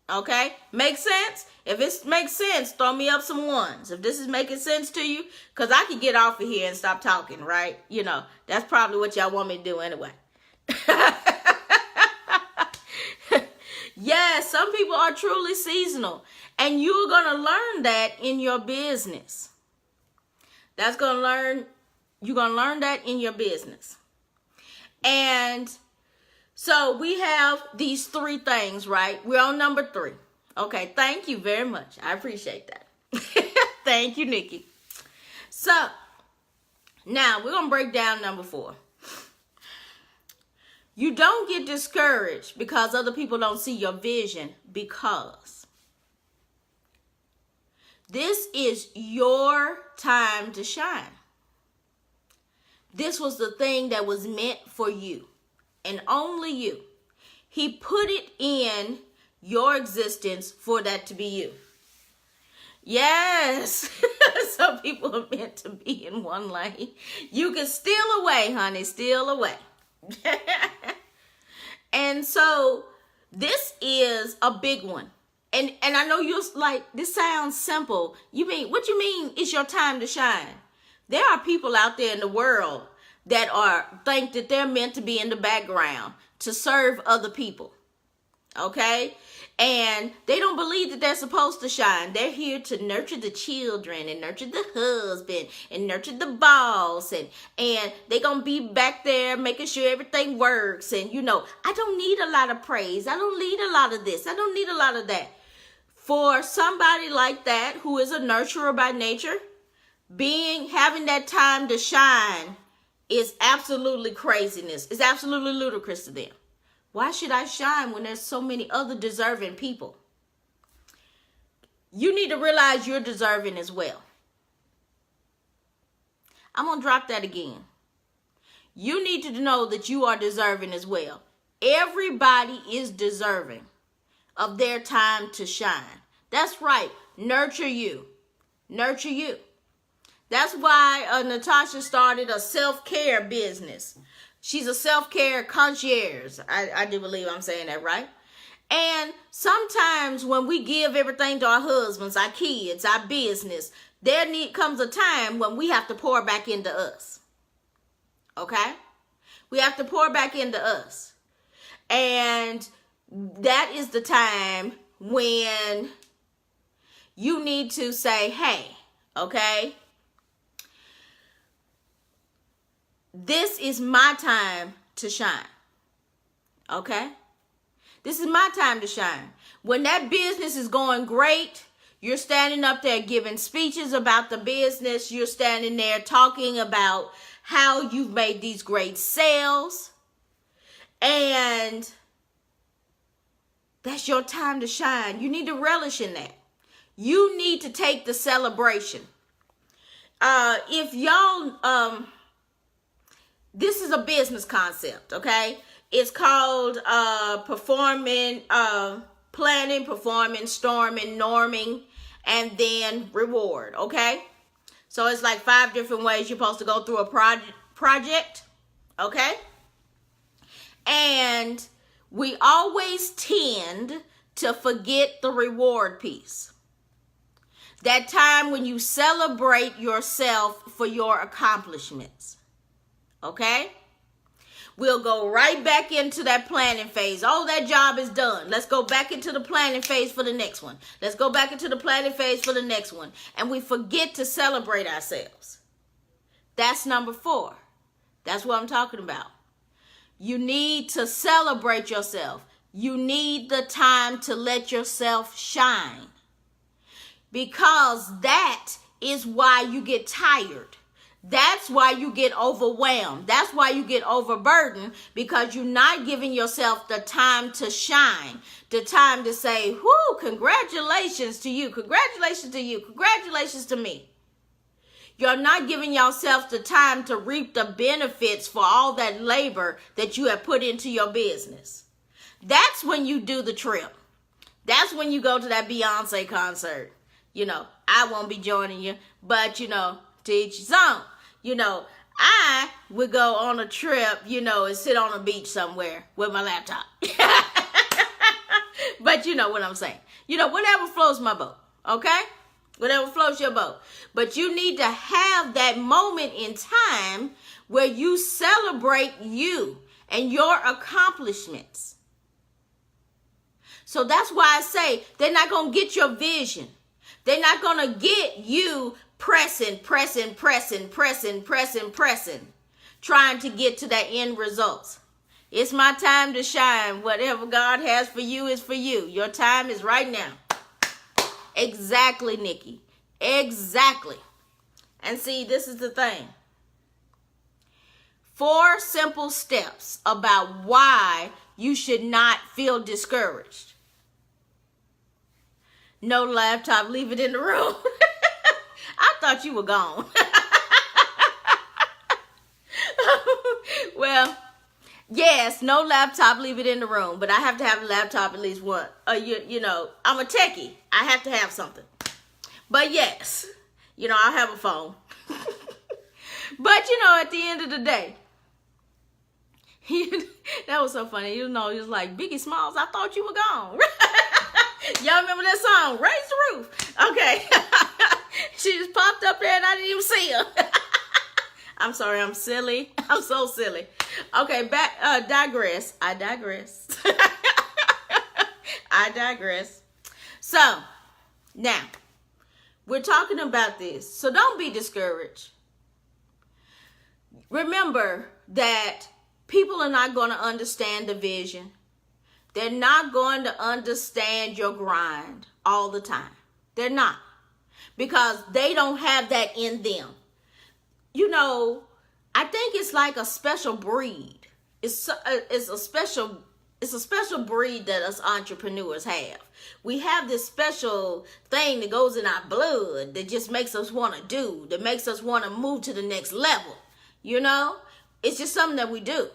Okay? Makes sense? If it makes sense, throw me up some ones. If this is making sense to you, because I could get off of here and stop talking, right? You know, that's probably what y'all want me to do anyway. Yes, some people are truly seasonal. And you're going to learn that in your business. You're going to learn that in your business. And so we have these 3 things, right? We're on number 3. Okay, thank you very much. I appreciate that. Thank you, Nikki. So, now we're going to break down number 4. You don't get discouraged because other people don't see your vision, because this is your time to shine. This was the thing that was meant for you and only you. He put it in your existence for that to be you. Yes. Some people are meant to be in one lane. You can steal away, honey. Steal away. And so this is a big one. And I know you're like, this sounds simple. What you mean it's your time to shine? There are people out there in the world that think that they're meant to be in the background to serve other people. Okay? And they don't believe that they're supposed to shine. They're here to nurture the children and nurture the husband and nurture the boss. And they're going to be back there making sure everything works. And, I don't need a lot of praise. I don't need a lot of this. I don't need a lot of that. For somebody like that who is a nurturer by nature, having that time to shine is absolutely craziness. It's absolutely ludicrous to them. Why should I shine when there's so many other deserving people? You need to realize you're deserving as well. I'm going to drop that again. You need to know that you are deserving as well. Everybody is deserving of their time to shine. That's right. Nurture you. Nurture you. That's why Natasha started a self-care business. She's a self-care concierge. I do believe I'm saying that right. And sometimes when we give everything to our husbands, our kids, our business, comes a time when we have to pour back into us. Okay? We have to pour back into us. And that is the time when you need to say, hey, okay, this is my time to shine. Okay? This is my time to shine. When that business is going great, you're standing up there giving speeches about the business. You're standing there talking about how you've made these great sales. And that's your time to shine. You need to relish in that. You need to take the celebration. If y'all... This is a business concept, okay? It's called planning, performing, storming, norming, and then reward, okay? So it's like 5 different ways you're supposed to go through a project, okay? And we always tend to forget the reward piece. That time when you celebrate yourself for your accomplishments. Okay? We'll go right back into that planning phase. Oh, that job is done. Let's go back into the planning phase for the next one. Let's go back into the planning phase for the next one. And we forget to celebrate ourselves. That's number 4. That's what I'm talking about. You need to celebrate yourself. You need the time to let yourself shine. Because that is why you get tired. That's why you get overwhelmed. That's why you get overburdened, because you're not giving yourself the time to shine, the time to say, whoo, congratulations to you, congratulations to you, congratulations to me. You're not giving yourself the time to reap the benefits for all that labor that you have put into your business. That's when you do the trip. That's when you go to that Beyonce concert. I won't be joining you, but, to each his own. I would go on a trip, and sit on a beach somewhere with my laptop. But you know what I'm saying. Whatever floats my boat, okay? Whatever floats your boat. But you need to have that moment in time where you celebrate you and your accomplishments. So that's why I say they're not going to get your vision. They're not going to get you pressing, trying to get to that end results. It's my time to shine. Whatever God has for you is for you. Your time is right now. Exactly, Nikki. Exactly. And see, this is the thing. 4 simple steps about why you should not feel discouraged. No laptop, leave it in the room. I thought you were gone. Well, yes, no laptop, leave it in the room. But I have to have a laptop at least one. I'm a techie. I have to have something. But yes, I'll have a phone. But, at the end of the day, that was so funny. He was like, Biggie Smalls, I thought you were gone. Y'all remember that song, Raise the Roof? Okay. She just popped up there and I didn't even see her. I'm sorry, I'm silly. I'm so silly. Okay, I digress. I I digress. So, now, we're talking about this. So don't be discouraged. Remember that people are not going to understand the vision. They're not going to understand your grind all the time. They're not. Because they don't have that in them. You know, I think it's like a special breed. It's a special breed that us entrepreneurs have. We have this special thing that goes in our blood that just makes us want to do, that makes us want to move to the next level. You know, it's just something that we do.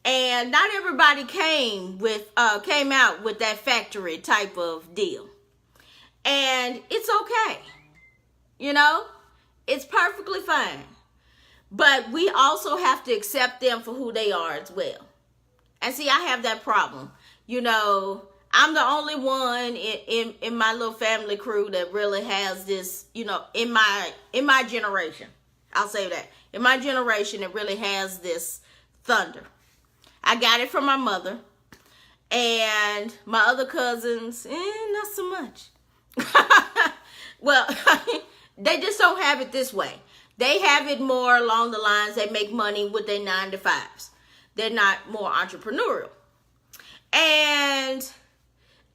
And not everybody came out with that factory type of deal. And it's okay. You know, it's perfectly fine. But we also have to accept them for who they are as well. And see, I have that problem. You know, I'm the only one in my little family crew that really has this, you know, in my generation. I'll say that. In my generation, it really has this thunder. I got it from my mother. And my other cousins, not so much. Well, they just don't have it this way. They have it more along the lines they make money with their 9-to-5s. They're not more entrepreneurial. And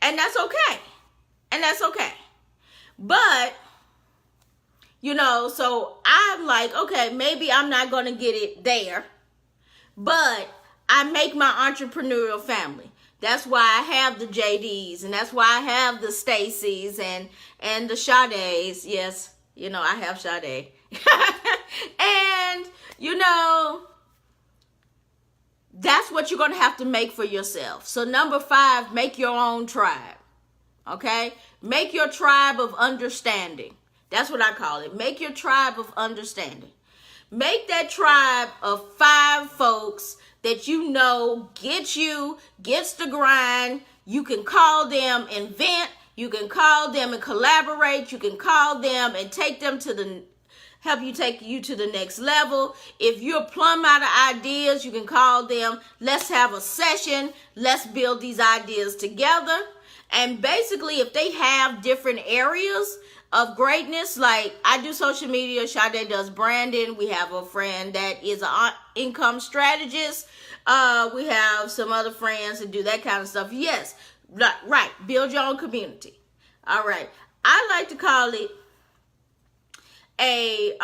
that's okay. And that's okay. But, you know, so I'm like, okay, maybe I'm not going to get it there. But I make my entrepreneurial family. That's why I have the JDs. And that's why I have the Stacys and the Sades. Yes, you know, I have Sade. And, you know, that's what you're going to have to make for yourself. So number 5, make your own tribe. Okay? Make your tribe of understanding. That's what I call it. Make your tribe of understanding. Make that tribe of 5 folks that you know gets the grind. You can call them and vent. You can call them and collaborate. You can call them and take them to help you take you to the next level. If you're plumb out of ideas, you can call them. Let's have a session. Let's build these ideas together. And basically, if they have different areas of greatness, like I do social media, Sade does branding. We have a friend that is an income strategist. We have some other friends that do that kind of stuff. Yes, right. Build your own community. All right. I like to call it a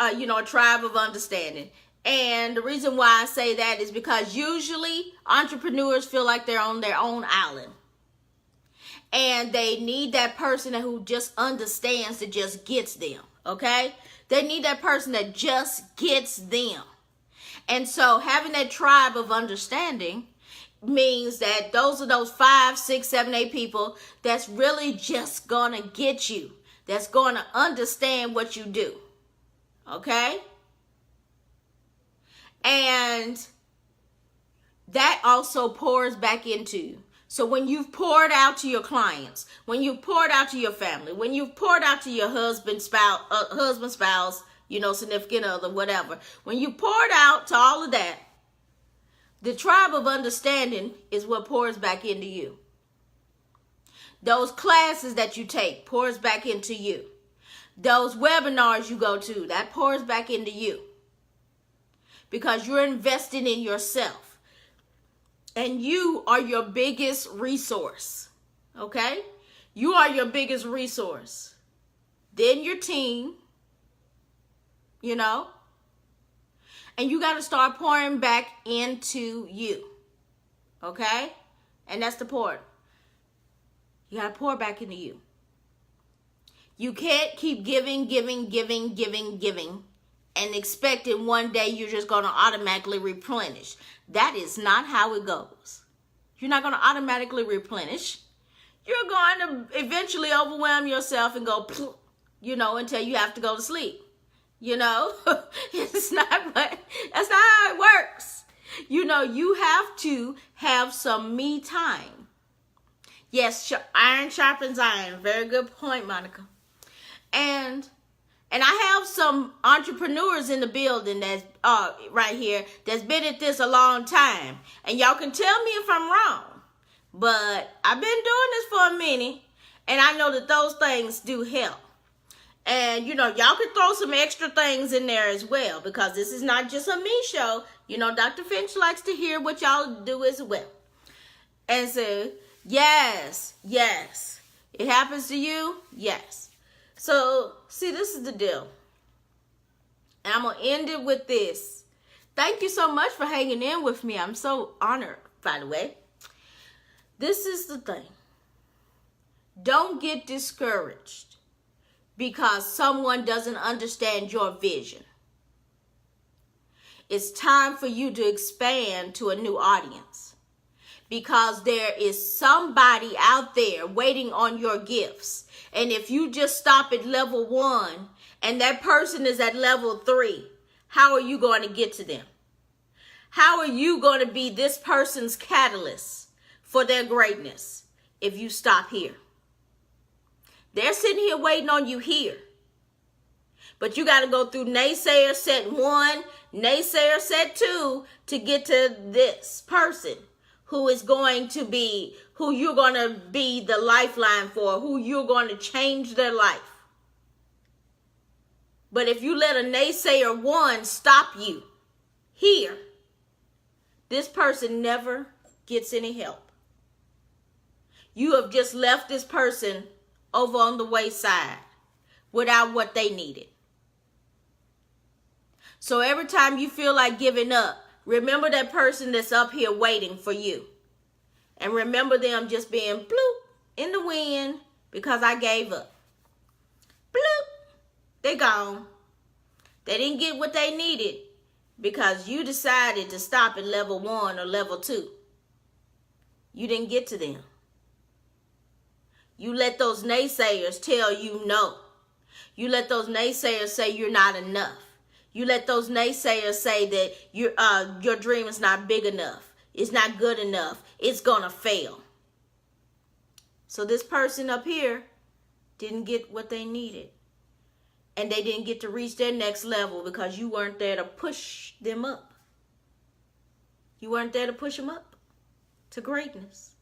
tribe of understanding. And the reason why I say that is because usually entrepreneurs feel like they're on their own island. And they need that person who just understands, that just gets them. Okay? They need that person that just gets them. And so having that tribe of understanding means that those are those 5, 6, 7, 8 people that's really just gonna get you. That's gonna understand what you do. Okay? And that also pours back into you. So when you've poured out to your clients, when you've poured out to your family, when you've poured out to your husband, spouse, significant other, whatever. When you poured out to all of that, the tribe of understanding is what pours back into you. Those classes that you take pours back into you. Those webinars you go to, that pours back into you. Because you're investing in yourself. And you are your biggest resource. Okay? You are your biggest resource. Then your team. And you got to start pouring back into you. Okay? And that's the part. You got to pour back into you. You can't keep giving, and expecting one day you're just going to automatically replenish. That is not how it goes. You're not going to automatically replenish. You're going to eventually overwhelm yourself and go, until you have to go to sleep. That's not how it works. You have to have some me time. Yes, iron sharpens iron. Very good point, Monica. And I have some entrepreneurs in the building that's right here that's been at this a long time. And y'all can tell me if I'm wrong. But I've been doing this for a minute, and I know that those things do help. And, you know, y'all can throw some extra things in there as well, because this is not just a me show. You know, Dr. Finch likes to hear what y'all do as well. And so, yes, it happens to you, yes. So, see, this is the deal. And I'm going to end it with this. Thank you so much for hanging in with me. I'm so honored, by the way. This is the thing. Don't get discouraged because someone doesn't understand your vision. It's time for you to expand to a new audience, because there is somebody out there waiting on your gifts. And if you just stop at level 1 and that person is at level 3, how are you going to get to them? How are you going to be this person's catalyst for their greatness if you stop here? They're sitting here waiting on you here. But you got to go through naysayer set 1, naysayer set 2 to get to this person who is going to be, who you're going to be the lifeline for, who you're going to change their life. But if you let a naysayer 1 stop you here, this person never gets any help. You have just left this person over on the wayside without what they needed. So every time you feel like giving up, remember that person that's up here waiting for you. And remember them just being bloop in the wind because I gave up. Bloop, they're gone. They didn't get what they needed because you decided to stop at level 1 or level 2. You didn't get to them. You let those naysayers tell you no. You let those naysayers say you're not enough. You let those naysayers say that your dream is not big enough. It's not good enough. It's going to fail. So this person up here didn't get what they needed. And they didn't get to reach their next level because you weren't there to push them up. You weren't there to push them up to greatness.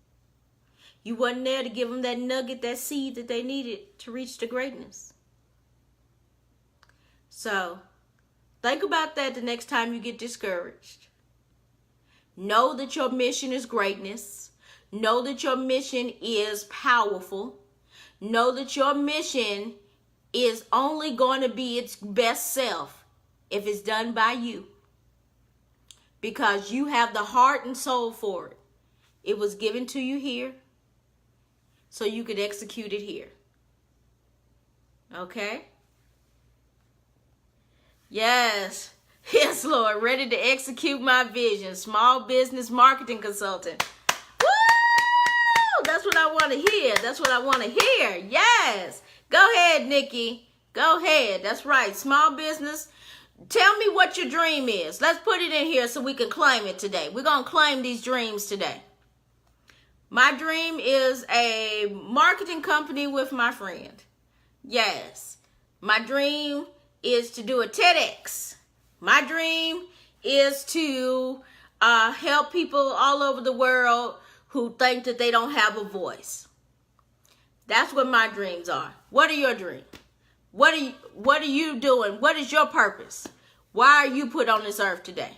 You wasn't there to give them that nugget, that seed that they needed to reach to greatness. So, think about that the next time you get discouraged. Know that your mission is greatness. Know that your mission is powerful. Know that your mission is only going to be its best self if it's done by you. Because you have the heart and soul for it. It was given to you here, so you could execute it here. Okay? Yes. Yes, Lord. Ready to execute my vision. Small business marketing consultant. Woo! That's what I want to hear. That's what I want to hear. Yes. Go ahead, Nikki. Go ahead. That's right. Small business. Tell me what your dream is. Let's put it in here so we can claim it today. We're going to claim these dreams today. My dream is a marketing company with my friend. Yes. My dream is to do a TEDx. My dream is to help people all over the world who think that they don't have a voice. That's what my dreams are. What are your dreams? What are you doing? What is your purpose? Why are you put on this earth today?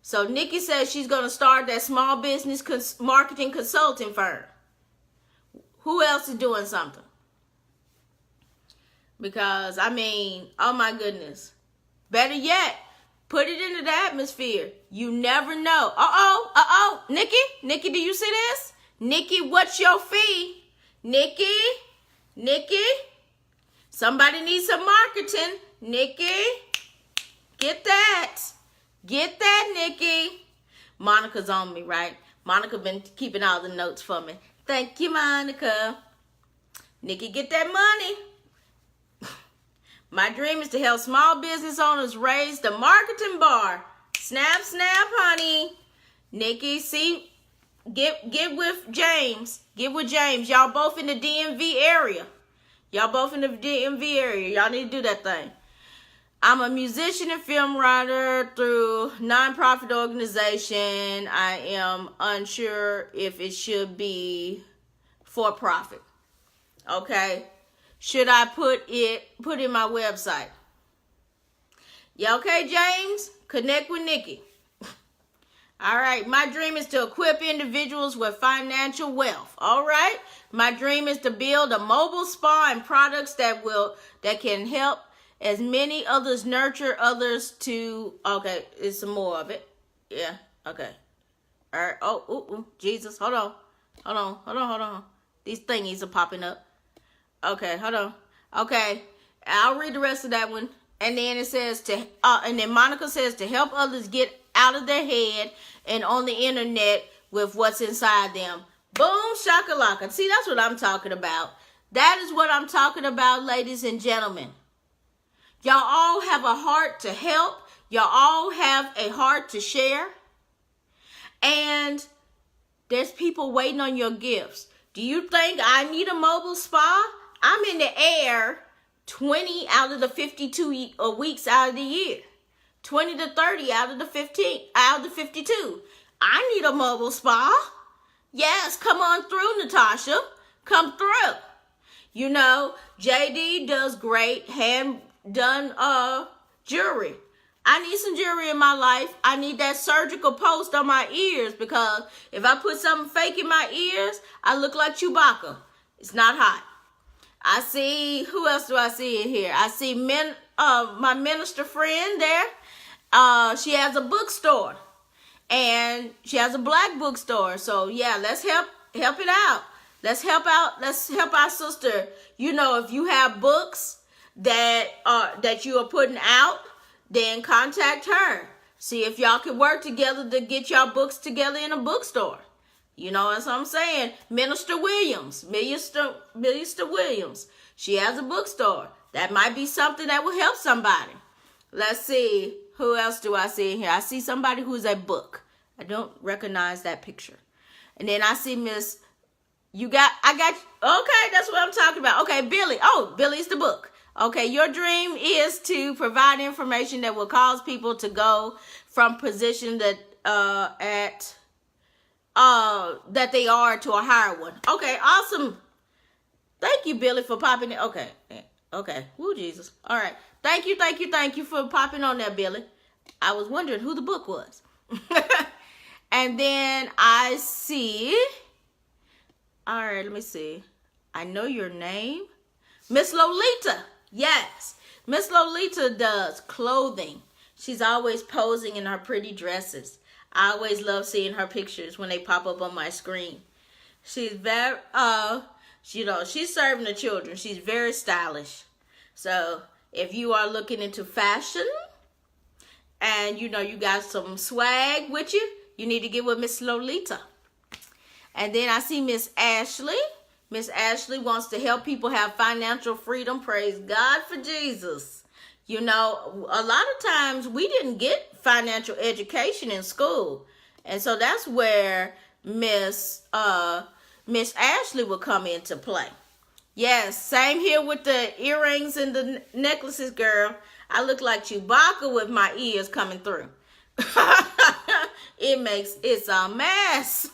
So Nikki says she's going to start that small business marketing consulting firm. Who else is doing something? Because, I mean, oh my goodness. Better yet, put it into the atmosphere. You never know. Uh-oh. Nikki, do you see this? Nikki, what's your fee? Nikki. Somebody needs some marketing. Nikki, get that. Get that, Nikki. Monica's on me, right? Monica been keeping all the notes for me. Thank you, Monica. Nikki, get that money. My dream is to help small business owners raise the marketing bar. Snap, honey. Nikki, see, get with James. Get with James. Y'all both in the DMV area. Y'all need to do that thing. I'm a musician and film writer through nonprofit organization. I am unsure if it should be for profit. Okay. Should I put in my website? Yeah, okay, James? Connect with Nikki. All right. My dream is to equip individuals with financial wealth. All right. My dream is to build a mobile spa and products that can help as many others nurture others to. Okay, it's some more of it. Yeah. Okay. All right. Oh, Jesus. Hold on. These thingies are popping up. Okay, hold on. Okay, I'll read the rest of that one. And then it says and then Monica says to help others get out of their head and on the internet with what's inside them. Boom, shakalaka. See, that's what I'm talking about. That is what I'm talking about, ladies and gentlemen. Y'all all have a heart to help. Y'all all have a heart to share. And there's people waiting on your gifts. Do you think I need a mobile spa? I'm in the air 20 out of the 52 weeks out of the year. 20 to 30 out of the 52. I need a mobile spa. Yes, come on through, Natasha. Come through. You know, JD does great hand-done jewelry. I need some jewelry in my life. I need that surgical post on my ears because if I put something fake in my ears, I look like Chewbacca. It's not hot. I see, who else do I see in here? I see my minister friend there. She has a bookstore. And she has a black bookstore. So yeah, let's help it out. Let's help our sister. You know, if you have books that you are putting out, then contact her. See if y'all can work together to get y'all books together in a bookstore. You know what I'm saying? Minister Williams. She has a bookstore. That might be something that will help somebody. Let's see. Who else do I see in here? I see somebody who's a book. I don't recognize that picture. And then I see Miss. Okay, that's what I'm talking about. Okay, Billy. Oh, Billy's the book. Okay, your dream is to provide information that will cause people to go from position that they are to a higher one. Okay, awesome. Thank you, Billy, for popping it. Okay. Woo, Jesus. All right. Thank you for popping on there, Billy. I was wondering who the book was. And then I see. All right, let me see. I know your name. Miss Lolita. Yes. Miss Lolita does clothing. She's always posing in her pretty dresses. I always love seeing her pictures when they pop up on my screen. She's very, she's serving the children. She's very stylish. So if you are looking into fashion and you got some swag with you, you need to get with Miss Lolita. And then I see Miss Ashley. Miss Ashley wants to help people have financial freedom. Praise God for Jesus. You know, a lot of times we didn't get financial education in school. And so that's where Miss Ashley will come into play. Yes, same here with the earrings and the necklaces, girl. I look like Chewbacca with my ears coming through. It's a mess.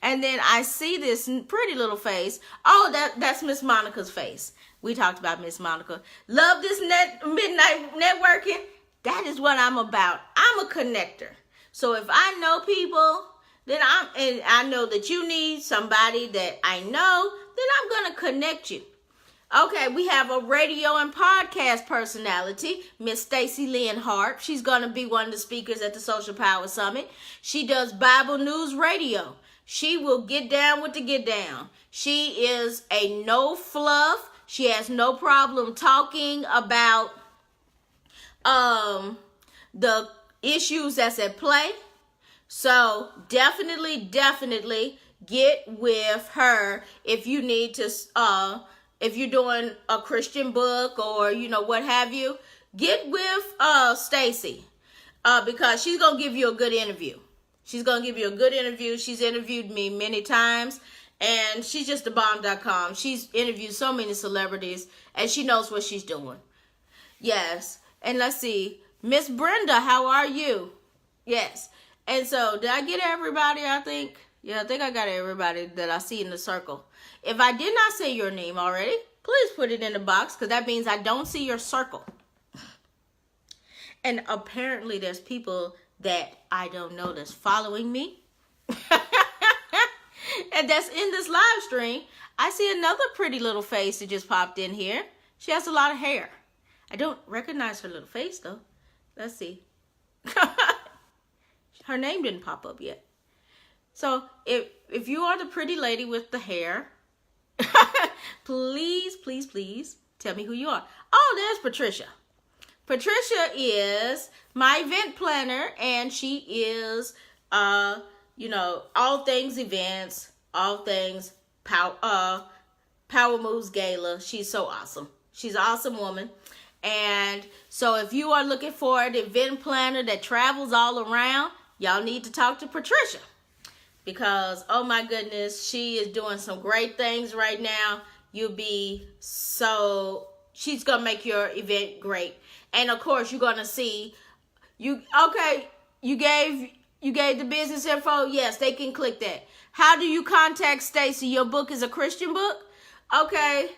And then I see this pretty little face. Oh, that's Miss Monica's face. We talked about Miss Monica. Love this midnight networking. That is what I'm about. I'm a connector. So if I know people, then I know that you need somebody that I know, then I'm going to connect you. Okay, we have a radio and podcast personality, Miss Stacy Lynn Hart. She's going to be one of the speakers at the Social Power Summit. She does Bible News Radio. She will get down with the get down. She is a no fluff. She has no problem talking about the issues that's at play. So definitely get with her if you need to, if you're doing a Christian book or, what have you. Get with Stacy because she's going to give you a good interview. She's going to give you a good interview. She's interviewed me many times. And she's just thebomb.com. She's interviewed so many celebrities. And she knows what she's doing. Yes. And let's see. Miss Brenda, how are you? Yes. And so, did I get everybody, I think? Yeah, I think I got everybody that I see in the circle. If I did not say your name already, please put it in the box, because that means I don't see your circle. And apparently there's people that I don't know that's following me. And that's in this live stream. I see another pretty little face that just popped in here. She has a lot of hair. I don't recognize her little face, though. Let's see. Her name didn't pop up yet. So if you are the pretty lady with the hair, please, please, please tell me who you are. Oh, there's Patricia. Patricia is my event planner, and she is, all things events, all things Power Moves Gala. She's so awesome. She's an awesome woman. And so if you are looking for an event planner that travels all around, y'all need to talk to Patricia. Because, oh my goodness, she is doing some great things right now. She's going to make your event great. And of course, you're going to see, you gave the business info. Yes, they can click that. How do you contact Stacy? Your book is a Christian book? Okay.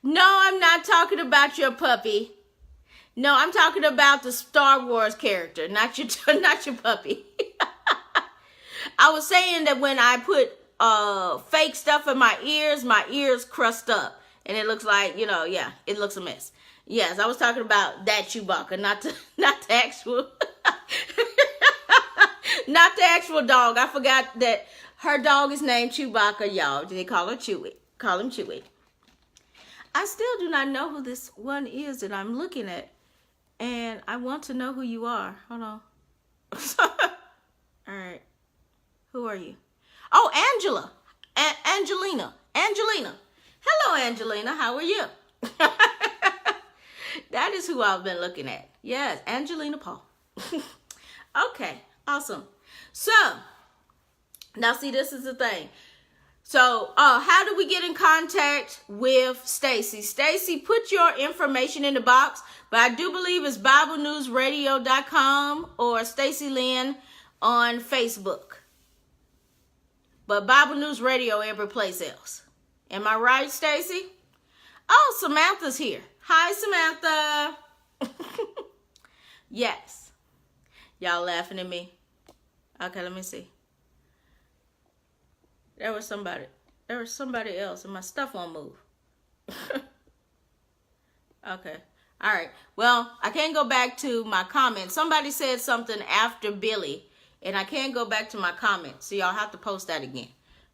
No, I'm not talking about your puppy. No, I'm talking about the Star Wars character, not your puppy. I was saying that when I put fake stuff in my ears crust up. And it looks like, it looks a mess. Yes, I was talking about that Chewbacca, not the actual, not the actual dog. I forgot that her dog is named Chewbacca, y'all. They call her Chewie. Call him Chewie. I still do not know who this one is that I'm looking at. And I want to know who you are. Hold on. All right. Who are you? Oh, Angela. Angelina. Hello, Angelina. How are you? That is who I've been looking at. Yes, Angelina Paul. Okay, awesome. So, now see, this is the thing. So, how do we get in contact with Stacy? Stacy, put your information in the box, but I do believe it's BibleNewsRadio.com or Stacy Lynn on Facebook. But Bible News Radio every place else. Am I right, Stacy? Oh, Samantha's here. Hi, Samantha. Yes. Y'all laughing at me? Okay, let me see. There was somebody else, and my stuff won't move. Okay. All right. Well, I can't go back to my comments. Somebody said something after Billy, and I can't go back to my comments, so y'all have to post that again.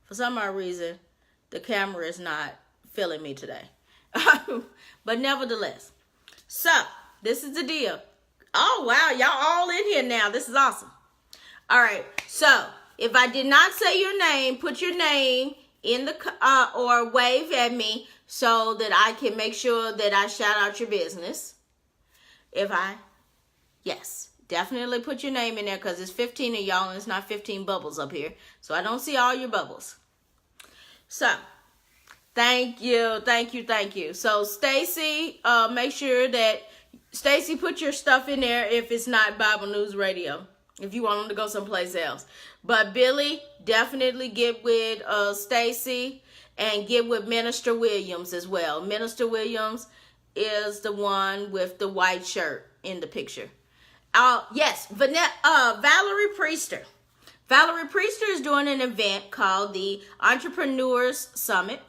For some odd reason, the camera is not feeling me today. But nevertheless. So, this is the deal. Oh, wow. Y'all all in here now. This is awesome. All right. So, if I did not say your name, put your name in the, or wave at me so that I can make sure that I shout out your business. Yes, definitely put your name in there because it's 15 of y'all and it's not 15 bubbles up here. So I don't see all your bubbles. So, thank you. So, Stacy, make sure that, Stacy, put your stuff in there if it's not Bible News Radio. If you want them to go someplace else. But Billy, definitely get with Stacy and get with Minister Williams as well. Minister Williams is the one with the white shirt in the picture. Yes, Valerie Priester. Valerie Priester is doing an event called the Entrepreneurs Summit.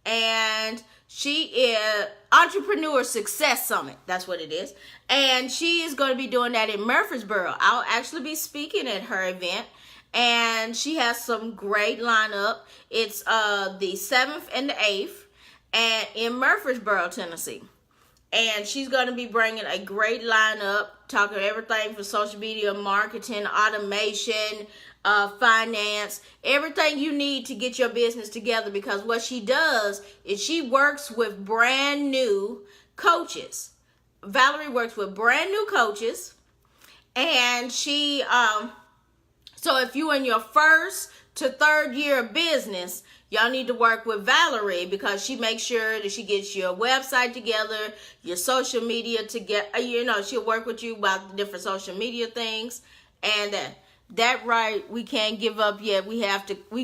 And she is Entrepreneur Success Summit. That's what it is. And she is going to be doing that in Murfreesboro. I'll actually be speaking at her event. And she has some great lineup. It's the 7th and the 8th and in Murfreesboro, Tennessee. And she's going to be bringing a great lineup, talking everything from social media, marketing, automation, finance, everything you need to get your business together. Because what she does is she works with brand new coaches. Valerie works with brand new coaches, and she So if you in your first to third year of business, y'all need to work with Valerie, because she makes sure that she gets your website together, your social media together. She'll work with you about the different social media things. And that right, we can't give up yet. We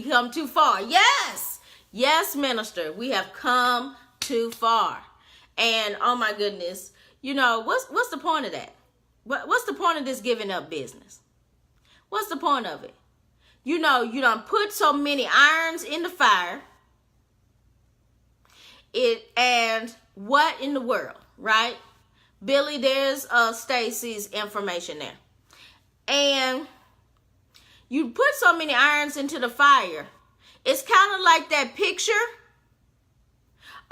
come too far. Yes, minister, we have come too far. And oh my goodness, what's the point of that? What's the point of this giving up business? What's the point of it? You done put so many irons in the fire. And what in the world, right? Billy, there's Stacy's information there. And you put so many irons into the fire. It's kind of like that picture.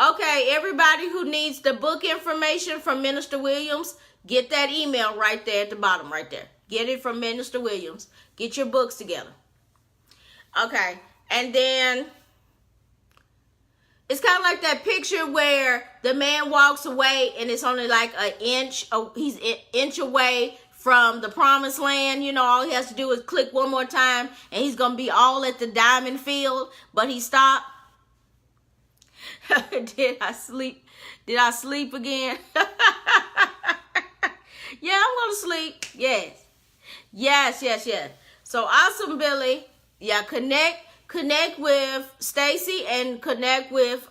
Okay, everybody who needs the book information from Minister Williams, get that email right there at the bottom right there. Get it from Minister Williams. Get your books together. Okay, and then it's kind of like that picture where the man walks away and it's only like an inch. He's an inch away from the promised land. All he has to do is click one more time and he's going to be all at the diamond field, but he stopped. Did I sleep? Did I sleep again? Yeah, I'm going to sleep. Yes. So awesome, Billy. Yeah, connect with Stacy and connect with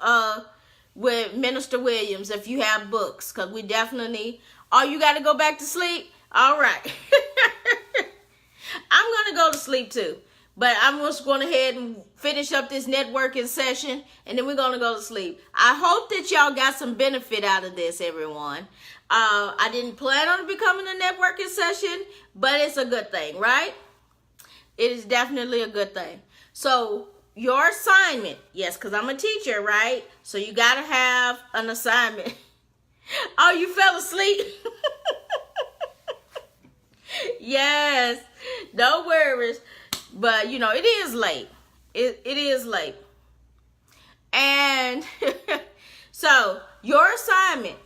Minister Williams if you have books, because we definitely. Oh, you got to go back to sleep? All right. I'm going to go to sleep too. But I'm just going ahead and finish up this networking session, and then we're going to go to sleep. I hope that y'all got some benefit out of this, everyone. I didn't plan on it becoming a networking session, but it's a good thing, right? It is definitely a good thing. So your assignment, yes, because I'm a teacher, right? So you got to have an assignment. Oh, you fell asleep? Yes, no worries. But, it is late. It is late. And so your assignment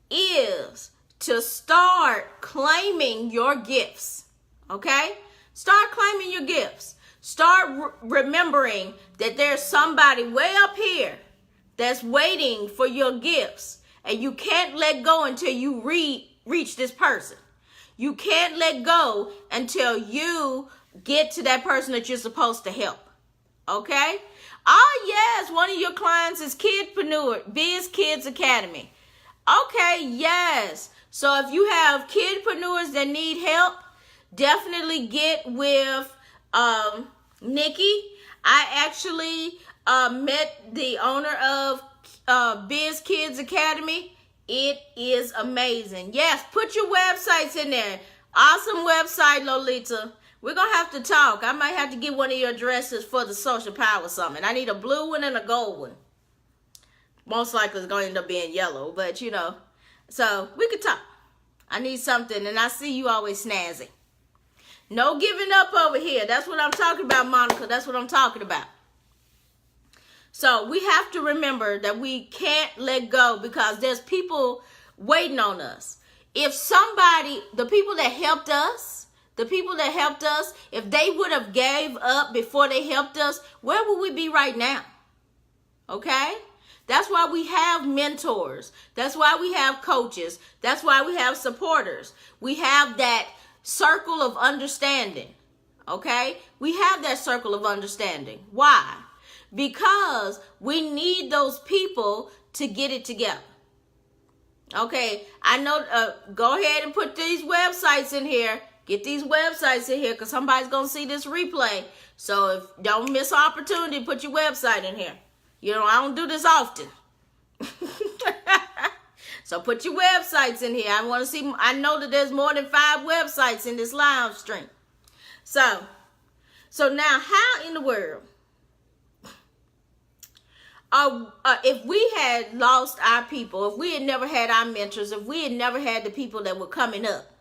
is to start claiming your gifts. Okay? Start claiming your gifts. Start remembering that there's somebody way up here that's waiting for your gifts. And you can't let go until you reach this person. You can't let go until you get to that person that you're supposed to help. Okay? Oh, yes. One of your clients is Kidpreneur, Biz Kids Academy. Okay, yes. So if you have kidpreneurs that need help, definitely get with Nikki. I actually met the owner of Biz Kids Academy. It is amazing. Yes, put your websites in there. Awesome website, Lolita. We're going to have to talk. I might have to get one of your addresses for the Social Power Summit. I need a blue one and a gold one. Most likely it's going to end up being yellow, but so we could talk. I need something, and I see you always snazzy. No giving up over here. That's what I'm talking about, Monica. That's what I'm talking about. So we have to remember that we can't let go, because there's people waiting on us. If the people that helped us, if they would have gave up before they helped us, where would we be right now? Okay? That's why we have mentors. That's why we have coaches. That's why we have supporters. We have that circle of understanding. Okay? We have that circle of understanding. Why? Because we need those people to get it together. Okay, I know, go ahead and put these websites in here. Get these websites in here, because somebody's going to see this replay. So don't miss an opportunity, put your website in here. I don't do this often. So put your websites in here. I want to see, I know that there's more than 5 websites in this live stream. So now how in the world, if we had lost our people, if we had never had our mentors, if we had never had the people that were coming up,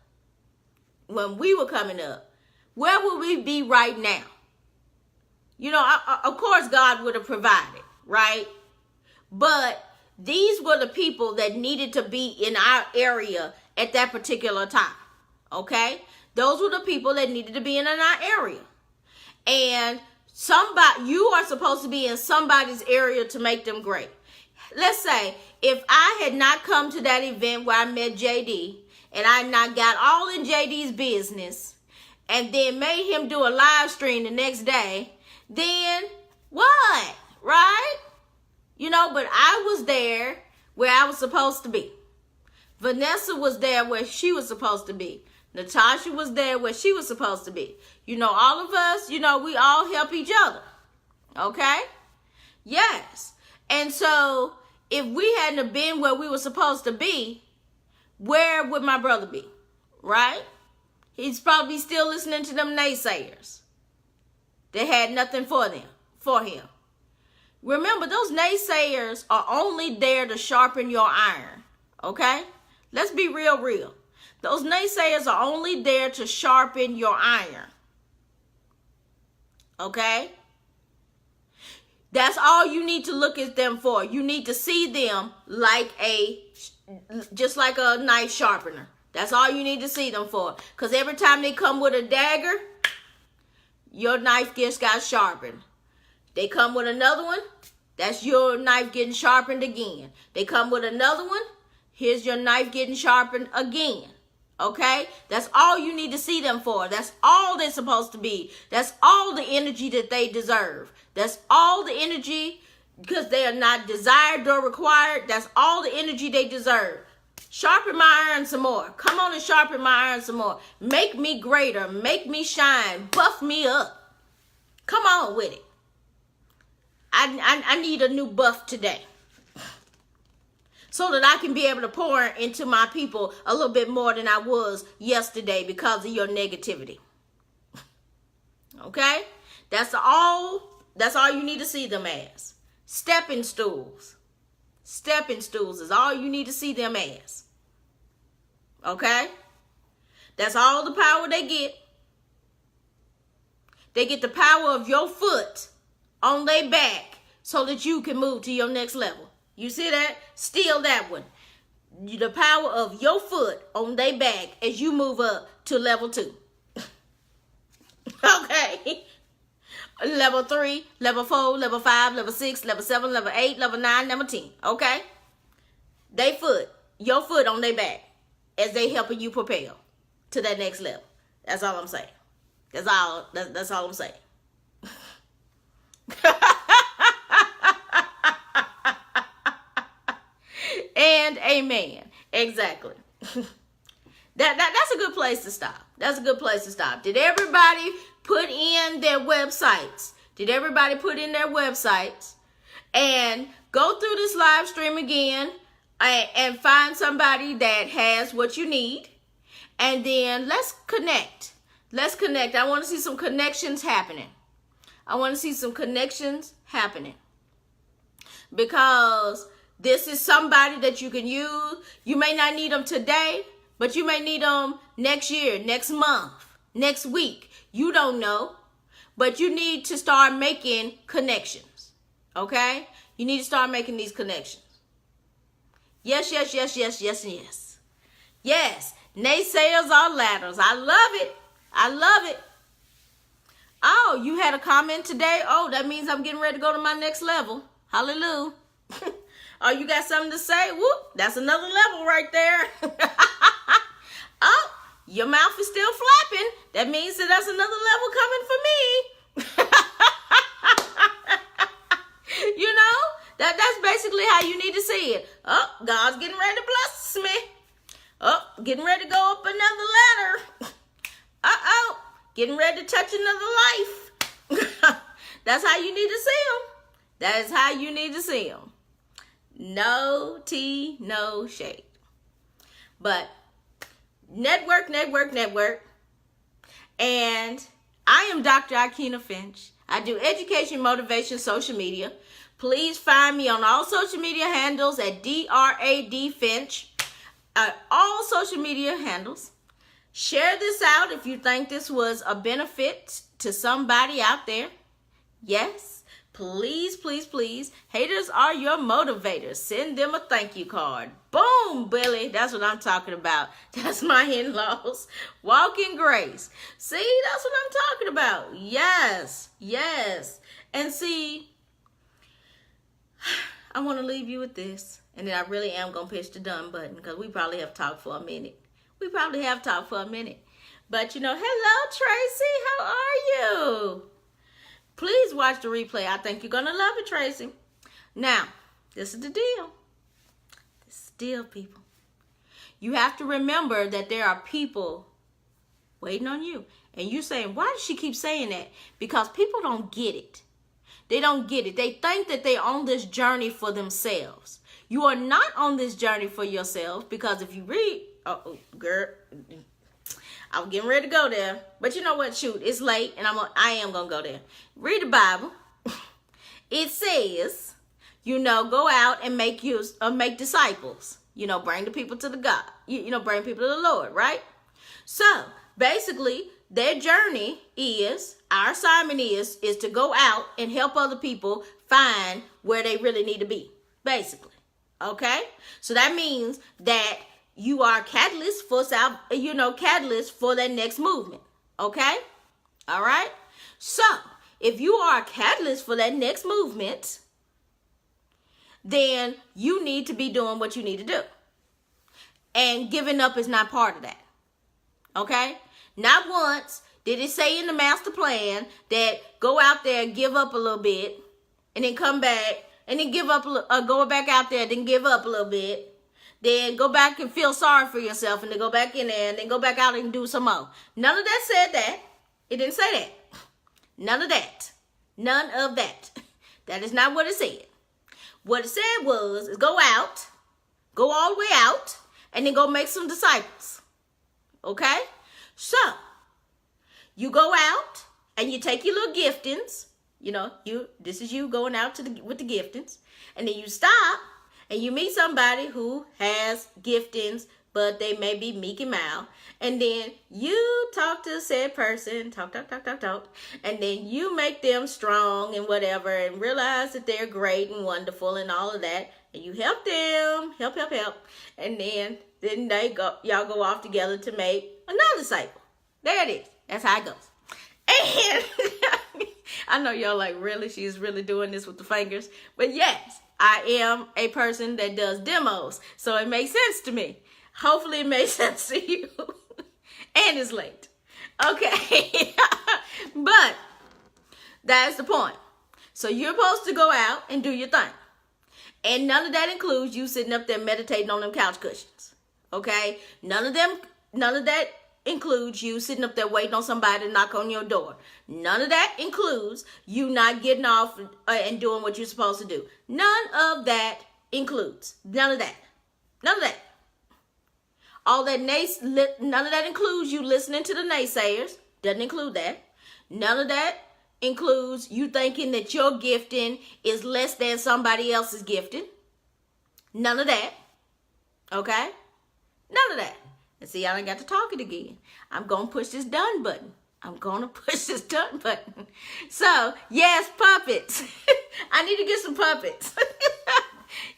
when we were coming up, where would we be right now? Of course God would have provided, right? But these were the people that needed to be in our area at that particular time, okay? Those were the people that needed to be in our area. and you are supposed to be in somebody's area to make them great. Let's say if I had not come to that event where I met JD and I not got all in JD's business and then made him do a live stream the next day, then what? Right? You know, but I was there where I was supposed to be. Vanessa was there where she was supposed to be. Natasha was there where she was supposed to be. You know, all of us, you know, we all help each other. Okay? Yes. And so, if we hadn't have been where we were supposed to be, where would my brother be? Right? He's probably still listening to them naysayers. They had nothing for him. Remember, those naysayers are only there to sharpen your iron. Okay? Let's be real. Those naysayers are only there to sharpen your iron. Okay? That's all you need to look at them for. You need to see them just like a knife sharpener. That's all you need to see them for. Because every time they come with a dagger, your knife got sharpened. They come with another one, that's your knife getting sharpened again. They come with another one, here's your knife getting sharpened again. Okay? That's all you need to see them for. That's all they're supposed to be. That's all the energy that they deserve. That's all the energy, because they are not desired or required. That's all the energy they deserve. Sharpen my iron some more. Come on and sharpen my iron some more. Make me greater. Make me shine. Buff me up. Come on with it. I need a new buff today, so that I can be able to pour into my people a little bit more than I was yesterday because of your negativity. Okay? That's all you need to see them as. Stepping stools. Stepping stools is all you need to see them as. Okay? That's all the power they get. They get the power of your foot on their back so that you can move to your next level. You see that? Steal that one. The power of your foot on their back as you move up to level 2. Okay. Level 3, level 4, level 5, level 6, level 7, level 8, level 9, level 10. Okay? Your foot on their back as they helping you propel to that next level. That's all I'm saying. That's all I'm saying. And amen. Exactly. That's a good place to stop. That's a good place to stop. Did everybody put in their websites? Did everybody put in their websites and go through this live stream again and find somebody that has what you need? And then let's connect. Let's connect. I want to see some connections happening. Because this is somebody that you can use. You may not need them today, but you may need them next year, next month, next week. You don't know. But you need to start making connections. Okay? You need to start making these connections. Yes. Yes. Naysayers are ladders. I love it. Oh, you had a comment today? Oh, that means I'm getting ready to go to my next level. Hallelujah. Oh, you got something to say? Whoop, that's another level right there. Oh, your mouth is still flapping. That means that that's another level coming for me. You know, that's basically how you need to see it. Oh, God's getting ready to bless me. Oh, getting ready to go up another ladder. Uh-oh, getting ready to touch another life. That's how you need to see them. That is how you need to see them. No tea, no shade. But network. And I am Dr. Akina Finch. I do education, motivation, social media. Please find me on all social media handles at DRAD Finch. All social media handles. Share this out if you think this was a benefit to somebody out there. Yes. Please, please, please. Haters are your motivators. Send them a thank you card. Boom, Billy. That's what I'm talking about. That's my in-laws. Walk in grace. See, that's what I'm talking about. Yes, yes. And see, I want to leave you with this. And then I really am going to push the done button because we probably have talked for a minute. But, hello, Tracy. How are you? Please watch the replay. I think you're going to love it, Tracy. Now, this is the deal. People. You have to remember that there are people waiting on you. And you're saying, why does she keep saying that? Because people don't get it. They don't get it. They think that they're on this journey for themselves. You are not on this journey for yourselves, because if you read, girl, I was getting ready to go there, but you know what? Shoot, it's late, and I am gonna go there. Read the Bible. It says, go out and make disciples. Bring the people to the God. Bring people to the Lord, right? So basically, their journey is, our assignment is to go out and help other people find where they really need to be, basically. Okay? So that means that you are catalyst for that next movement. Okay? All right? So, if you are a catalyst for that next movement, then you need to be doing what you need to do. And giving up is not part of that. Okay? Not once did it say in the master plan that go out there, give up a little bit, and then come back, and then go back out there, then give up a little bit, then go back and feel sorry for yourself, and then go back in there, and then go back out and do some more. None of that said that. It didn't say that. None of that. None of that. That is not what it said. What it said is go out, go all the way out, and then go make some disciples. Okay? So, you go out, and you take your little giftings. This is you going out with the giftings. And then you stop, and you meet somebody who has giftings, but they may be meek and mild. And then you talk to said person, talk. And then you make them strong and whatever, and realize that they're great and wonderful and all of that. And you help them, help. And then y'all go off together to make another disciple. There it is. That's how it goes. And I know y'all like, really? She's really doing this with the fingers? But yes, I am a person that does demos. So it makes sense to me. Hopefully it makes sense to you. And it's late. Okay. But that's the point. So you're supposed to go out and do your thing. And none of that includes you sitting up there meditating on them couch cushions. Okay? None of that includes you sitting up there waiting on somebody to knock on your door. None of that includes you not getting off and doing what you're supposed to do. None of that includes. None of that. None of that. None of that includes you listening to the naysayers. Doesn't include that. None of that includes you thinking that your gifting is less than somebody else's gifting. None of that. Okay? None of that. And see, I done got to talking again. I'm going to push this done button. So, yes, puppets. I need to get some puppets.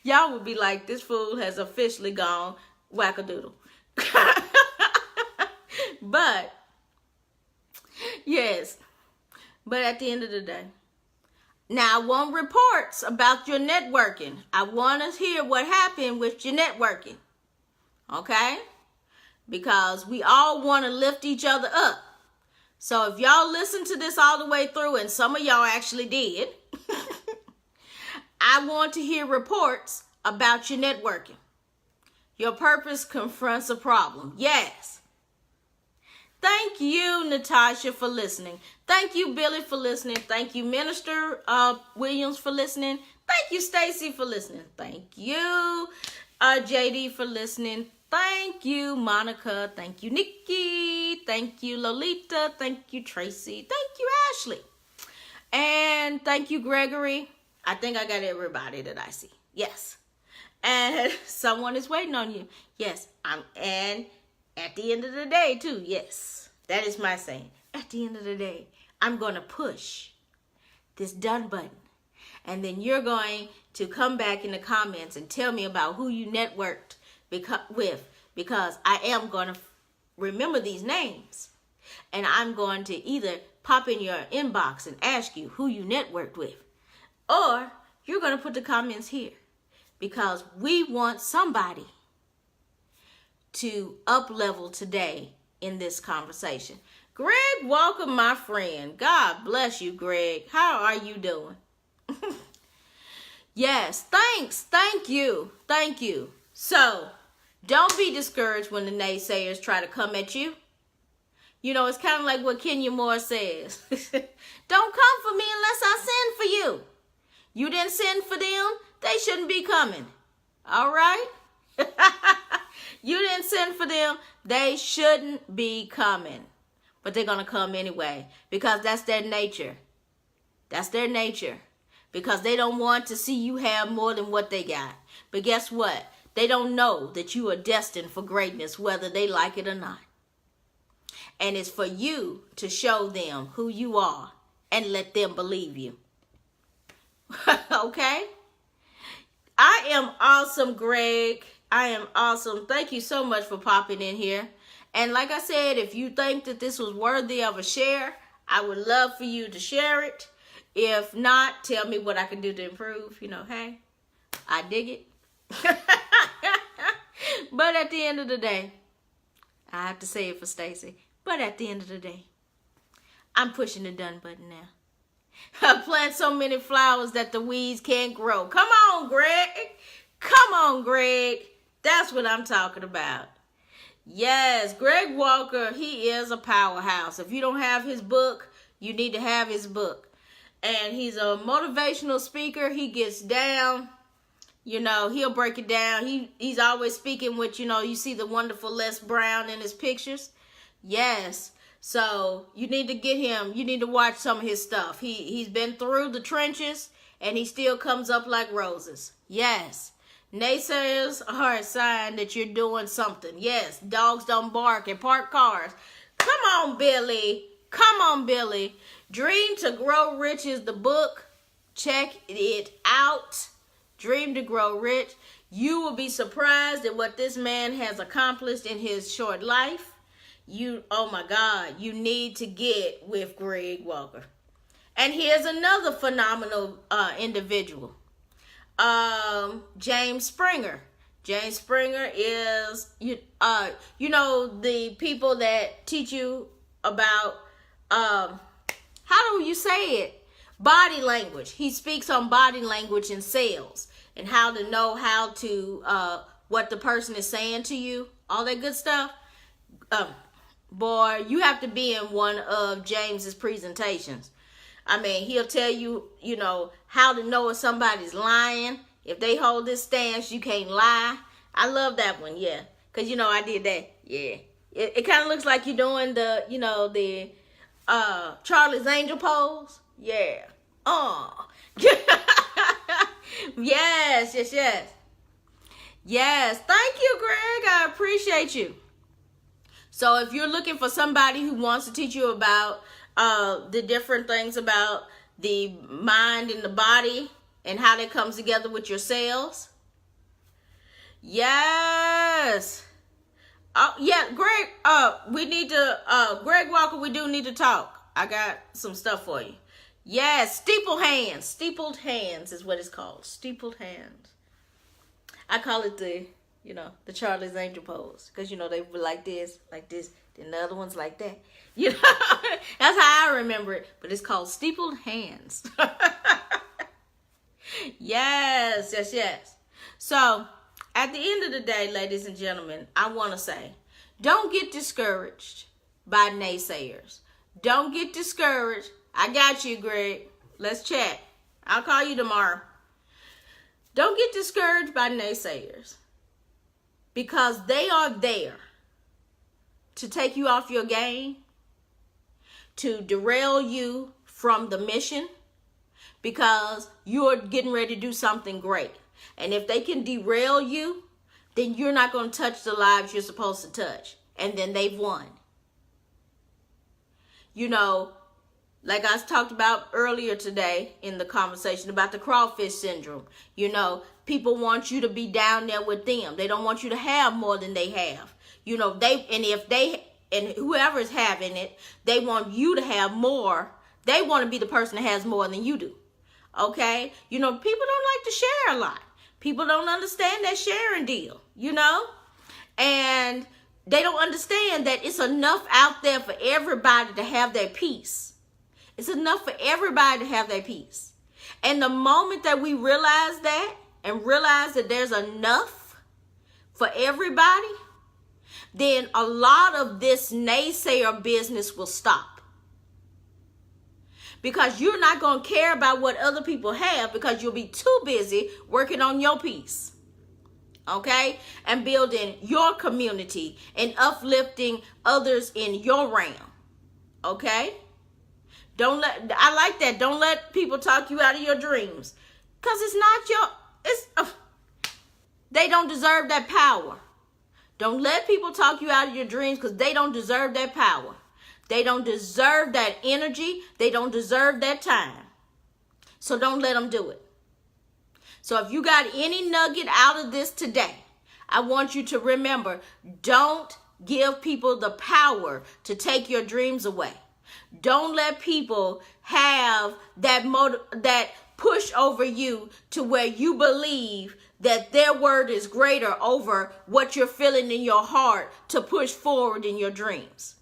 Y'all would be like, this fool has officially gone wackadoodle. But, yes. But at the end of the day. Now, I want reports about your networking. I want to hear what happened with your networking. Okay? Because we all want to lift each other up. So if y'all listen to this all the way through, and some of y'all actually did, I want to hear reports about your networking. Your purpose confronts a problem. Yes. Thank you, Natasha, for listening. Thank you, Billy, for listening. Thank you, Minister Williams, for listening. Thank you, Stacy, for listening. Thank you, JD, for listening. Thank you, Monica. Thank you, Nikki. Thank you, Lolita. Thank you, Tracy. Thank you, Ashley. And thank you, Gregory. I think I got everybody that I see. Yes. And someone is waiting on you. Yes. And at the end of the day, too. Yes. That is my saying. At the end of the day, I'm going to push this done button. And then you're going to come back in the comments and tell me about who you networked with, because I am going to remember these names. And I'm going to either pop in your inbox and ask you who you networked with, or you're going to put the comments here, because we want somebody to up level today in this conversation. Greg Walker, my friend. God bless you, Greg. How are you doing? Yes, thanks. Thank you. Thank you. So, don't be discouraged when the naysayers try to come at you. You know, it's kind of like what Kenya Moore says. Don't come for me unless I send for you. You didn't send for them, they shouldn't be coming. All right? You didn't send for them, they shouldn't be coming. But they're going to come anyway, because that's their nature. That's their nature. Because they don't want to see you have more than what they got. But guess what? They don't know that you are destined for greatness, whether they like it or not. And it's for you to show them who you are and let them believe you. Okay? I am awesome, Greg. I am awesome. Thank you so much for popping in here. And like I said, if you think that this was worthy of a share, I would love for you to share it. If not, tell me what I can do to improve. You know, hey, I dig it. But at the end of the day, I have to say it for Stacy. But at the end of the day, I'm pushing the done button now. I plant so many flowers that the weeds can't grow. Come on, Greg. Come on, Greg. That's what I'm talking about. Yes, Greg Walker, he is a powerhouse. If you don't have his book, you need to have his book. And he's a motivational speaker. He gets down. You know, he'll break it down. He's always speaking with, you know, you see the wonderful Les Brown in his pictures. Yes. So you need to get him. You need to watch some of his stuff. He's been through the trenches, and he still comes up like roses. Yes. Naysayers are a sign that you're doing something. Yes, dogs don't bark and park cars. Come on, Billy. Come on, Billy. Dream to Grow Rich is the book. Check it out. Dream to Grow Rich. You will be surprised at what this man has accomplished in his short life. Oh my God, you need to get with Greg Walker. And here's another phenomenal individual. James Springer. James Springer is, you know, the people that teach you about, how do you say it? Body language. He speaks on body language in sales and how to know how to, what the person is saying to you, all that good stuff. Boy, you have to be in one of James's presentations. I mean, he'll tell you, you know, how to know if somebody's lying. If they hold this stance, you can't lie. I love that one, yeah. Because, you know, I did that, yeah. It kind of looks like you're doing the, you know, the Charlie's Angel pose. Yeah. Oh. Yes. Yes. Thank you, Greg. I appreciate you. So if you're looking for somebody who wants to teach you about the different things about the mind and the body and how that comes together with your cells. Yes. Yeah, Greg, we need to, Greg Walker, we do need to talk. I got some stuff for you. Yes, steepled hands. Steepled hands is what it's called. Steepled hands. I call it the, you know, the Charlie's Angel pose. Because, you know, they were like this, then the other one's like that. You know, that's how I remember it. But it's called steepled hands. Yes. So, at the end of the day, ladies and gentlemen, I want to say, don't get discouraged by naysayers. Don't get discouraged. I got you, Greg. Let's chat. I'll call you tomorrow. Don't get discouraged by naysayers, because they are there to take you off your game, to derail you from the mission, because you're getting ready to do something great. And if they can derail you, then you're not going to touch the lives you're supposed to touch. And then they've won. You know, Like I talked about earlier today in the conversation about the crawfish syndrome. You know, people want you to be down there with them. They don't want you to have more than they have. You know, and whoever is having it, they want you to have more. They want to be the person that has more than you do. Okay? You know, people don't like to share a lot. People don't understand that sharing deal, you know? And they don't understand that it's enough out there for everybody to have their peace. It's enough for everybody to have their peace. And the moment that we realize that and realize that there's enough for everybody, then a lot of this naysayer business will stop. Because you're not going to care about what other people have because you'll be too busy working on your peace. Okay? And building your community and uplifting others in your realm. Okay? I like that. Don't let people talk you out of your dreams. Because it's not they don't deserve that power. Don't let people talk you out of your dreams because they don't deserve that power. They don't deserve that energy. They don't deserve that time. So don't let them do it. So if you got any nugget out of this today, I want you to remember, don't give people the power to take your dreams away. Don't let people have that push over you to where you believe that their word is greater over what you're feeling in your heart to push forward in your dreams.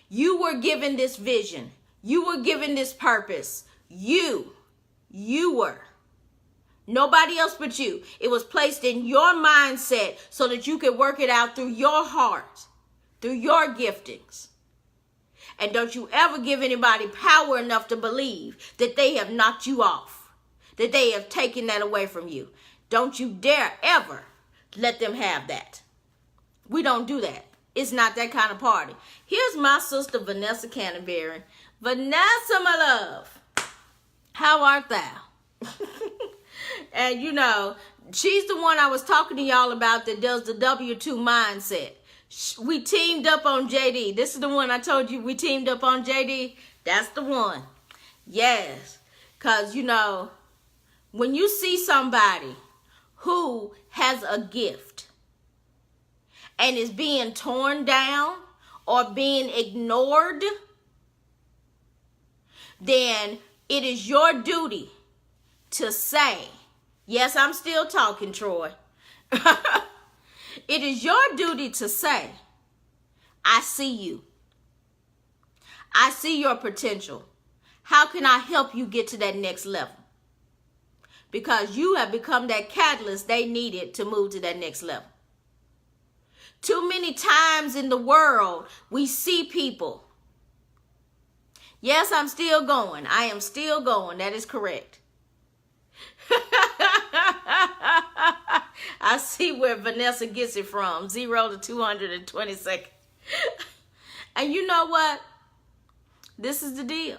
You were given this vision. You were given this purpose. You were. Nobody else but you. It was placed in your mindset so that you could work it out through your heart, through your giftings. And don't you ever give anybody power enough to believe that they have knocked you off, that they have taken that away from you. Don't you dare ever let them have that. We don't do that. It's not that kind of party. Here's my sister, Vanessa Canterbury. Vanessa, my love, how art thou? And you know, she's the one I was talking to y'all about that does the W2 mindset. We teamed up on JD. This is the one I told you we teamed up on JD. That's the one. Yes. Because, you know, when you see somebody who has a gift and is being torn down or being ignored, then it is your duty to say, yes, I'm still talking, Troy. It is your duty to say, I see you. I see your potential. How can I help you get to that next level? Because you have become that catalyst they needed to move to that next level. Too many times in the world, we see people. Yes, I'm still going. I am still going. That is correct. I see where Vanessa gets it from. 0 to 220 seconds. And you know what? This is the deal.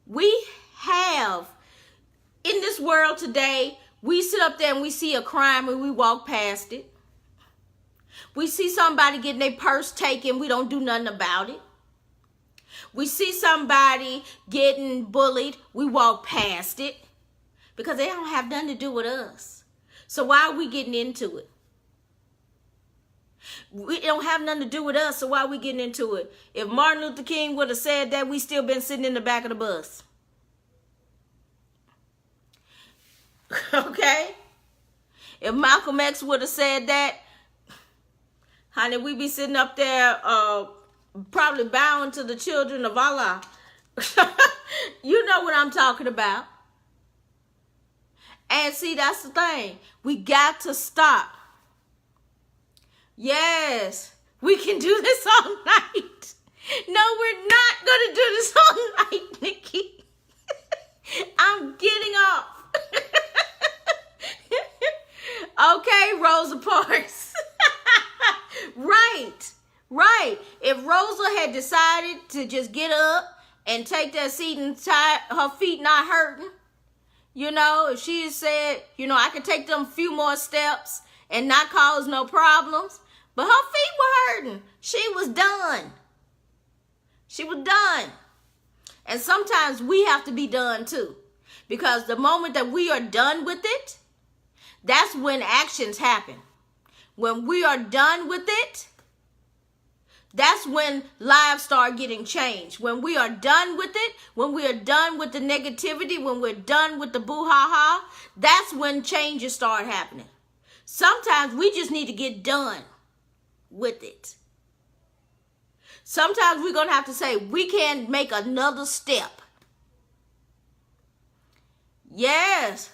We have, in this world today, we sit up there and we see a crime and we walk past it. We see somebody getting their purse taken. We don't do nothing about it. We see somebody getting bullied. We walk past it because they don't have nothing to do with us. So why are we getting into it? We don't have nothing to do with us, so why are we getting into it? If Martin Luther King would have said that, we still been sitting in the back of the bus. Okay? If Malcolm X would have said that, honey, we'd be sitting up there probably bowing to the children of Allah. You know what I'm talking about. And see, that's the thing. We got to stop. Yes, we can do this all night. No, we're not going to do this all night, Nikki. I'm getting off. Okay, Rosa Parks. Right. If Rosa had decided to just get up and take that seat and her feet not hurting, you know, if she had said, you know, I could take them few more steps and not cause no problems, But her feet were hurting. She was done. She was done. And sometimes we have to be done too. Because the moment that we are done with it, that's when actions happen. When we are done with it, that's when lives start getting changed. When we are done with it, when we are done with the negativity, when we're done with the boo-ha-ha, that's when changes start happening. Sometimes we just need to get done with it. Sometimes we're going to have to say, we can't make another step. Yes.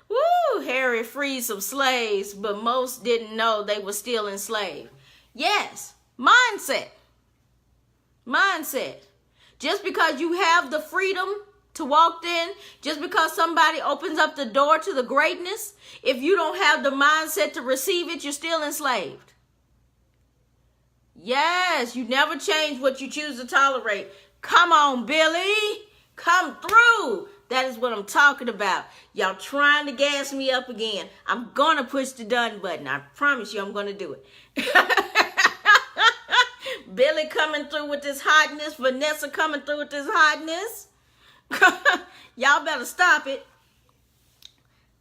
Woo, Harry freed some slaves, but most didn't know they were still enslaved. Yes, mindset. Mindset. Just because you have the freedom to walk in, just because somebody opens up the door to the greatness, if you don't have the mindset to receive it, you're still enslaved. Yes, you never change what you choose to tolerate. Come on, Billy. Come through. That is what I'm talking about. Y'all trying to gas me up again. I'm going to push the done button. I promise you I'm going to do it. Billy coming through with this hotness. Vanessa coming through with this hotness. Y'all better stop it.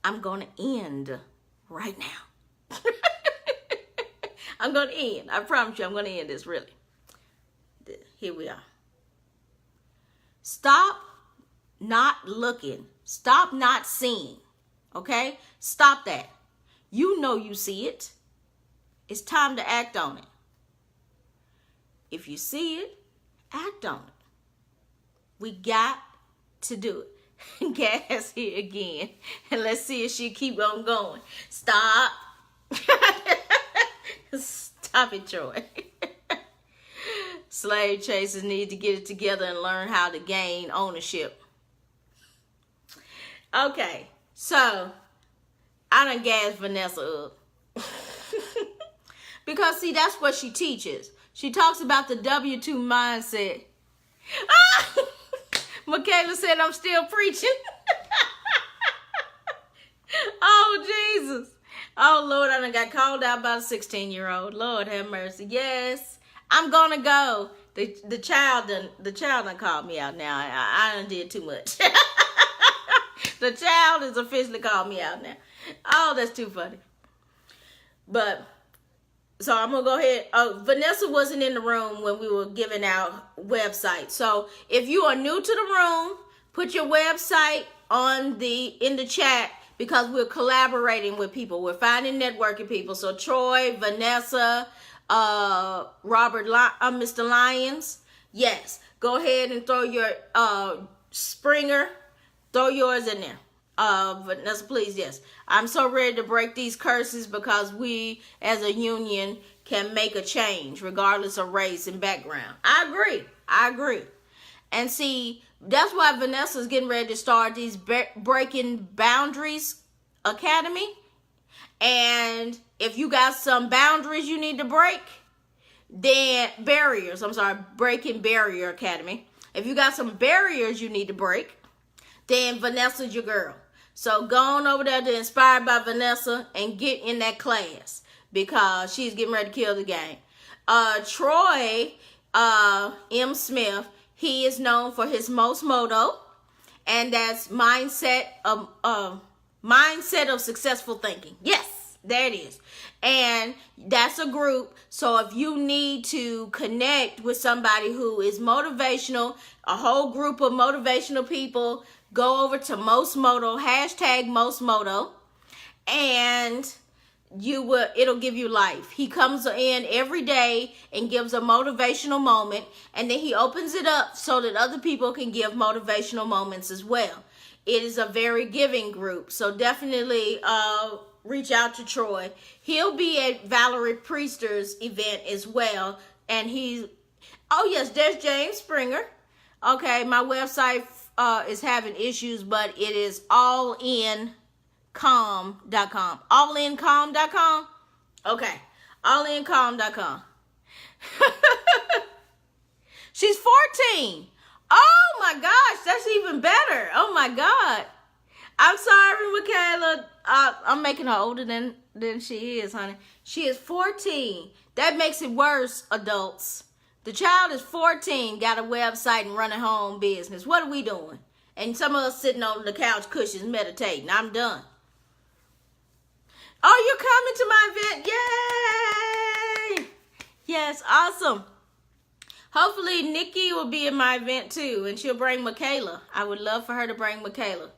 I'm going to end right now. I'm going to end. I promise you I'm going to end this, really. Here we are. Stop not looking. Stop not seeing. Okay? Stop that. You know you see it. It's time to act on it. If you see it, act on it. We got to do it. Gas here again. And let's see if she keep on going. Stop. Stop it, Troy. Slave chasers need to get it together and learn how to gain ownership. Okay, so I done gassed Vanessa up. Because, see, that's what she teaches. She talks about the W-2 mindset. Michaela said I'm still preaching. Oh, Jesus. Oh, Lord, I done got called out by a 16-year-old. Lord have mercy. Yes, I'm going to go. The child done called me out now. I done did too much. The child has officially called me out now. Oh, that's too funny. But, so I'm going to go ahead. Vanessa wasn't in the room when we were giving out websites. So if you are new to the room, put your website in the chat, because we're collaborating with people. We're finding networking people. So Troy, Vanessa, Robert, Mr. Lyons. Yes, go ahead and throw your Springer. Throw yours in there. Vanessa, please, yes. I'm so ready to break these curses, because we as a union can make a change regardless of race and background. I agree. And see, that's why Vanessa's getting ready to start these Breaking Boundaries Academy. And if you got some boundaries you need to break, then Breaking Barrier Academy. If you got some barriers you need to break, then Vanessa's your girl. So go on over there to Inspired by Vanessa and get in that class, because she's getting ready to kill the game. Troy M. Smith, he is known for his Most Moto, and that's mindset of successful thinking. Yes, there it is. And that's a group. So if you need to connect with somebody who is motivational, a whole group of motivational people, go over to Most Moto, hashtag Most Moto, and it'll give you life. He comes in every day and gives a motivational moment, and then he opens it up so that other people can give motivational moments as well. It is a very giving group, so definitely reach out to Troy. He'll be at Valerie Priester's event as well, and oh yes, there's James Springer. Okay, my website is having issues, but it is allincalm.com. Allincalm.com? Okay, allincalm.com. She's 14. Oh my gosh, that's even better. Oh my God. I'm sorry, Michaela. I'm making her older than she is, honey. She is 14. That makes it worse, adults. The child is 14, got a website and run a home business. What are we doing? And some of us sitting on the couch cushions meditating. I'm done. Oh, you're coming to my event. Yay! Yes, awesome. Hopefully, Nikki will be in my event too, and she'll bring Michaela. I would love for her to bring Michaela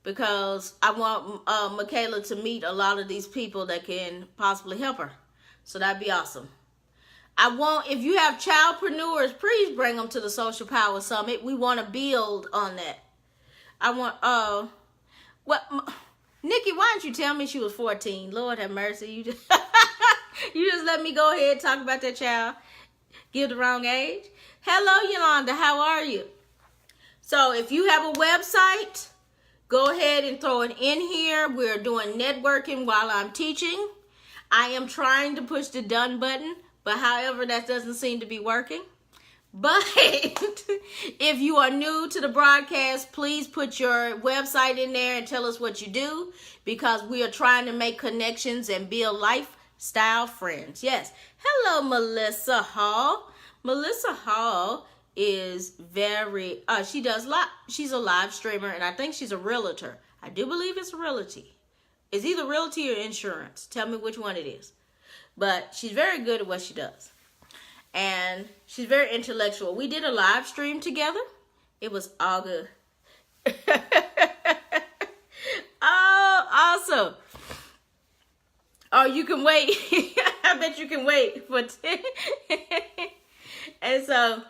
because I want Michaela to meet a lot of these people that can possibly help her. So that'd be awesome. If you have childpreneurs, please bring them to the Social Power Summit. We want to build on that. Nikki, why didn't you tell me she was 14? Lord have mercy. You just let me go ahead and talk about that child. Give the wrong age. Hello, Yolanda. How are you? So if you have a website, go ahead and throw it in here. We're doing networking while I'm teaching. I am trying to push the done button, but however, that doesn't seem to be working. But if you are new to the broadcast, please put your website in there and tell us what you do, because we are trying to make connections and build lifestyle friends. Yes. Hello, Melissa Hall. Melissa Hall is she's a live streamer, and I think she's a realtor. I do believe it's realty. It's either realty or insurance. Tell me which one it is. But she's very good at what she does. And she's very intellectual. We did a live stream together. It was all good. Oh, awesome. Oh, you can wait. I bet you can wait for 10. And so,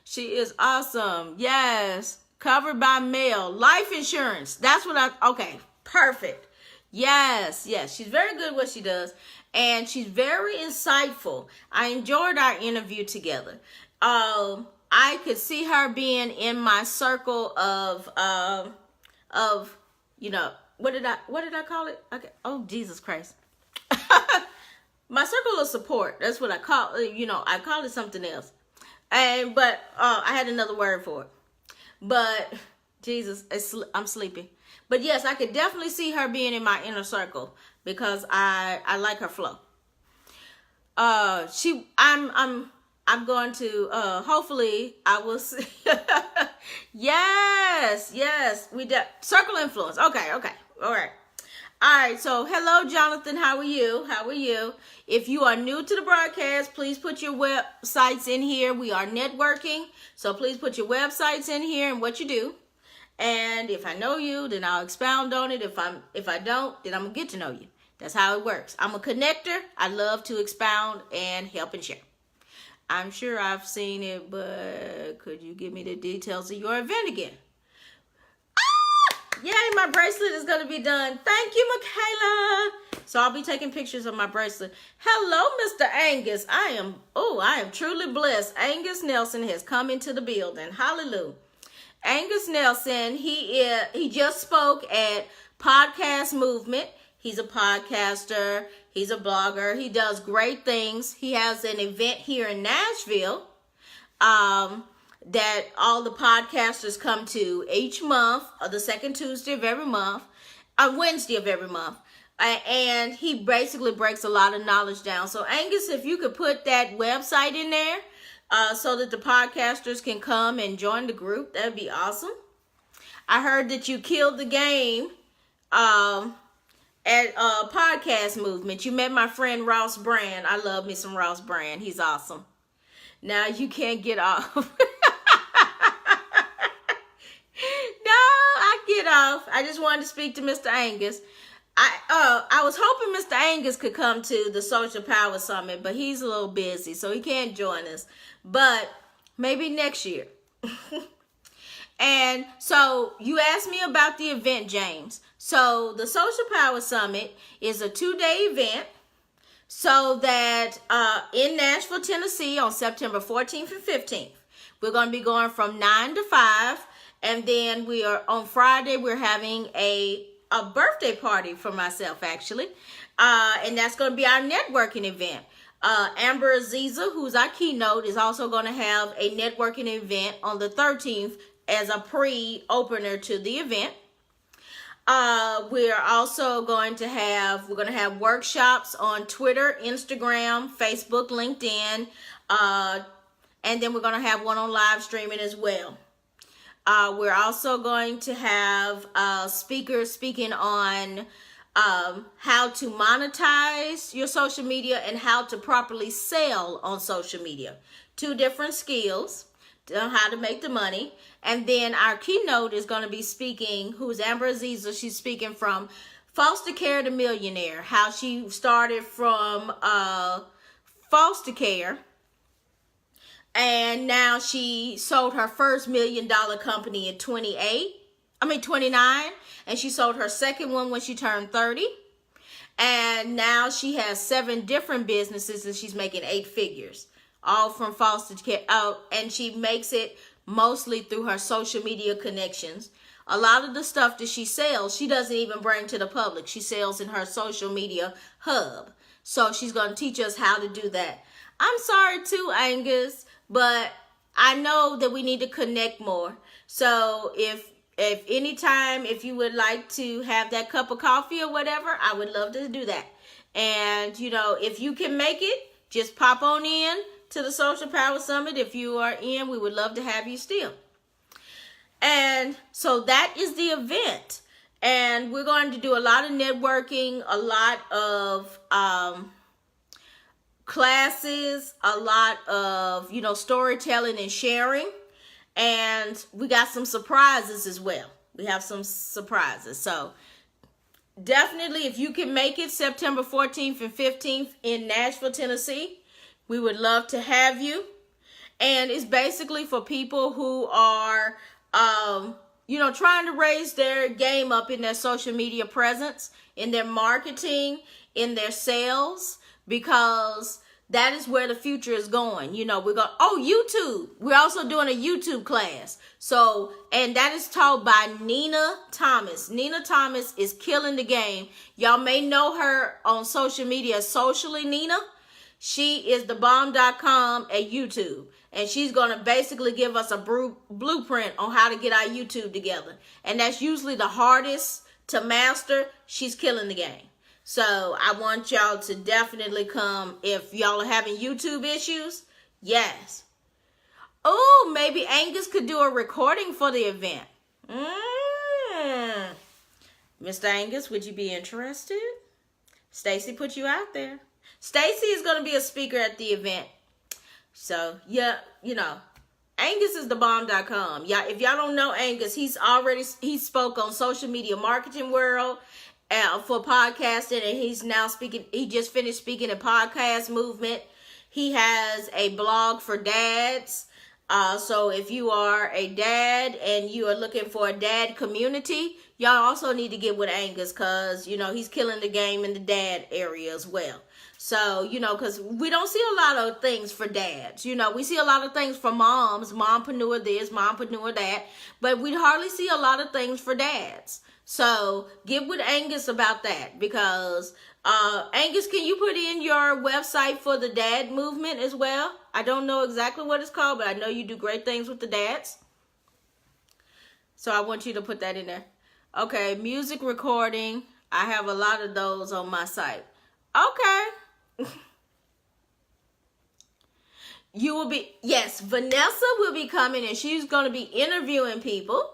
she is awesome. Yes. Covered by mail. Life insurance. That's what okay. Perfect. Yes. She's very good at what she does. And she's very insightful. I enjoyed our interview together. I could see her being in my circle of what did I call it? Okay. Oh, Jesus Christ. My circle of support. That's what I call I call it something else. But I had another word for it. But Jesus, I'm sleepy. But yes, I could definitely see her being in my inner circle because I like her flow. I'm going to hopefully I will see. Yes. We did circle influence. Okay. All right. So hello, Jonathan. How are you? If you are new to the broadcast, please put your websites in here. We are networking, so please put your websites in here and what you do. And if I know you, then I'll expound on it. If I don't, then I'm gonna get to know you. That's how it works. I'm a connector. I love to expound and help and share. I'm sure I've seen it, but could you give me the details of your event again? Yay, my bracelet is going to be done. Thank you, Michaela. So I'll be taking pictures of my bracelet. Hello, Mr. Angus. I am truly blessed. Angus Nelson has come into the building. Hallelujah. Angus Nelson, he just spoke at Podcast Movement. He's a podcaster. He's a blogger. He does great things. He has an event here in Nashville that all the podcasters come to each month, the second Tuesday of every month, Wednesday of every month. And he basically breaks a lot of knowledge down. So Angus, if you could put that website in there so that the podcasters can come and join the group, that'd be awesome. I heard that you killed the game at Podcast Movement. You met my friend Ross Brand. I love me some Ross Brand. He's awesome. Now you can't get off. Get off. I just wanted to speak to Mr. Angus. I was hoping Mr. Angus could come to the Social Power Summit, but he's a little busy, so he can't join us. But maybe next year. And so you asked me about the event, James. So the Social Power Summit is a 2-day event. So that in Nashville, Tennessee on September 14th and 15th, we're going to be going from 9 to 5. And then on Friday, we're having a birthday party for myself, actually. And that's going to be our networking event. Amber Aziza, who's our keynote, is also going to have a networking event on the 13th as a pre-opener to the event. We're also going to have workshops on Twitter, Instagram, Facebook, LinkedIn, and then we're going to have one on live streaming as well. We're also going to have speakers speaking on how to monetize your social media and how to properly sell on social media. 2 different skills on how to make the money. And then our keynote is going to be speaking, who's Amber Aziza. She's speaking from foster care to millionaire, how she started from foster care. And now she sold her first $1 million company at 29. And she sold her second one when she turned 30. And now she has 7 different businesses and she's making 8 figures, all from foster care. And she makes it mostly through her social media connections. A lot of the stuff that she sells, she doesn't even bring to the public. She sells in her social media hub. So she's going to teach us how to do that. I'm sorry too, Angus, but I know that we need to connect more. So if anytime, if you would like to have that cup of coffee or whatever, I would love to do that. And, you know, if you can make it, just pop on in to the Social Power Summit. If you are in, we would love to have you still. And so that is the event. And we're going to do a lot of networking, a lot of classes, a lot of, you know, storytelling and sharing. And we got some surprises as well. We have some surprises. So definitely, if you can make it September 14th and 15th in Nashville, Tennessee, we would love to have you. And it's basically for people who are, you know, trying to raise their game up in their social media presence, in their marketing, in their sales, because that is where the future is going. You know, we're going, YouTube. We're also doing a YouTube class. So, and that is taught by Nina Thomas. Nina Thomas is killing the game. Y'all may know her on social media, Socially Nina. She is thebomb.com at YouTube. And she's going to basically give us a blueprint on how to get our YouTube together. And that's usually the hardest to master. She's killing the game. So I want y'all to definitely come if y'all are having YouTube issues. Yes. Oh, maybe Angus could do a recording for the event. Mr. Angus, would you be interested? Stacy put you out there. Stacy is going to be a speaker at the event. So, yeah, you know, Angus is thebomb.com. Yeah, if y'all don't know Angus, he spoke on Social Media Marketing World for podcasting, and he's now speaking. He just finished speaking at Podcast Movement. He has a blog for dads. So if you are a dad and you are looking for a dad community, y'all also need to get with Angus, because, you know, he's killing the game in the dad area as well. So, you know, because we don't see a lot of things for dads. You know, we see a lot of things for moms, mompreneur this, mompreneur that, but we hardly see a lot of things for dads. So get with Angus about that, because Angus, can you put in your website for the dad movement as well? I don't know exactly what it's called, but I know you do great things with the dads. So I want you to put that in there. Okay, music recording. I have a lot of those on my site. Okay. You will be, yes, Vanessa will be coming, and she's going to be interviewing people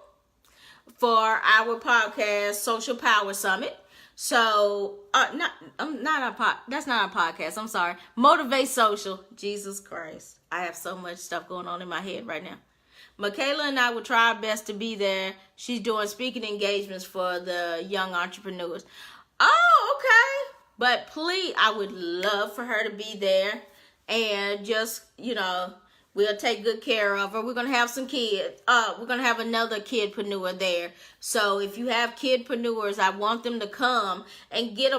for our podcast, Social Power Summit. So, that's not a podcast. I'm sorry. Motivate Social. Jesus Christ. I have so much stuff going on in my head right now. Michaela and I will try our best to be there. She's doing speaking engagements for the young entrepreneurs. Oh, okay. But please, I would love for her to be there, and just, you know, we'll take good care of her. We're going to have some kids. We're going to have another kidpreneur there. So if you have kidpreneurs, I want them to come and get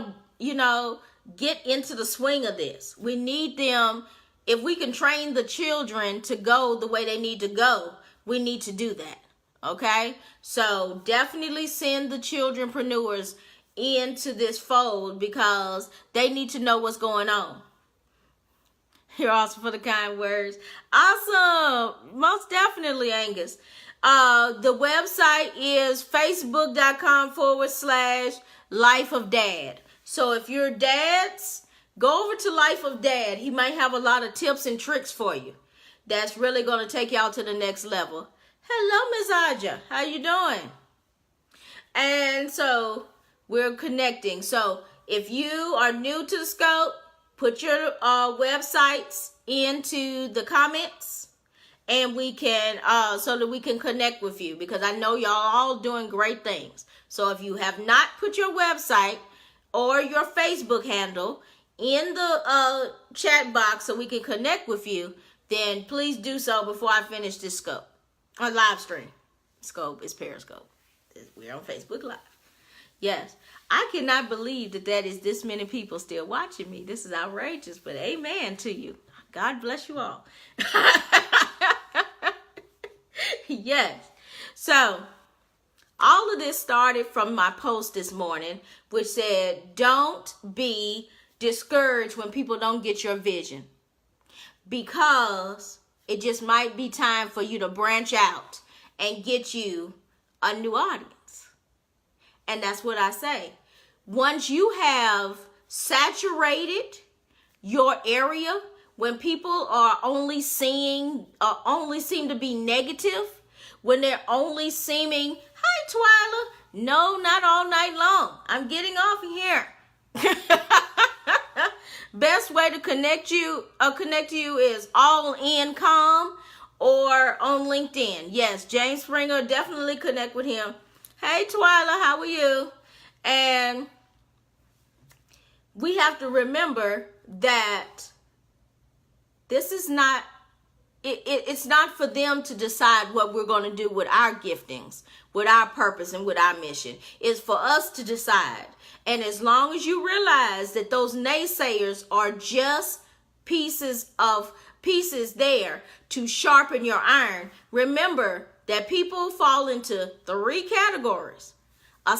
into the swing of this. We need them. If we can train the children to go the way they need to go, we need to do that. Okay? So definitely send the childrenpreneurs into this fold, because they need to know what's going on. You're awesome for the kind words. Awesome. Most definitely, Angus. The website is facebook.com/Life of Dad. So if you're dads, go over to Life of Dad. He might have a lot of tips and tricks for you that's really going to take y'all to the next level. Hello, Ms. Aja. How you doing? And so we're connecting. So if you are new to the scope, put your websites into the comments, and we can so that we can connect with you, because I know y'all all doing great things. So if you have not put your website or your Facebook handle in the chat box so we can connect with you, then please do so before I finish this scope. A live stream. Scope is Periscope. We're on Facebook Live. Yes. I cannot believe that is this many people still watching me. This is outrageous, but amen to you. God bless you all. Yes. So, all of this started from my post this morning, which said, don't be discouraged when people don't get your vision, because it just might be time for you to branch out and get you a new audience. And that's what I say. Once you have saturated your area, when people are only seem to be negative, when they're only seeming, hi Twyla, no, not all night long. I'm getting off here. Best way to connect to you is All In Com or on LinkedIn. Yes, James Springer, definitely connect with him. Hey Twyla, how are you? And we have to remember that this is not, it's not for them to decide what we're going to do with our giftings, with our purpose, and with our mission. It's for us to decide. And as long as you realize that those naysayers are just pieces there to sharpen your iron, remember that people fall into 3 categories. A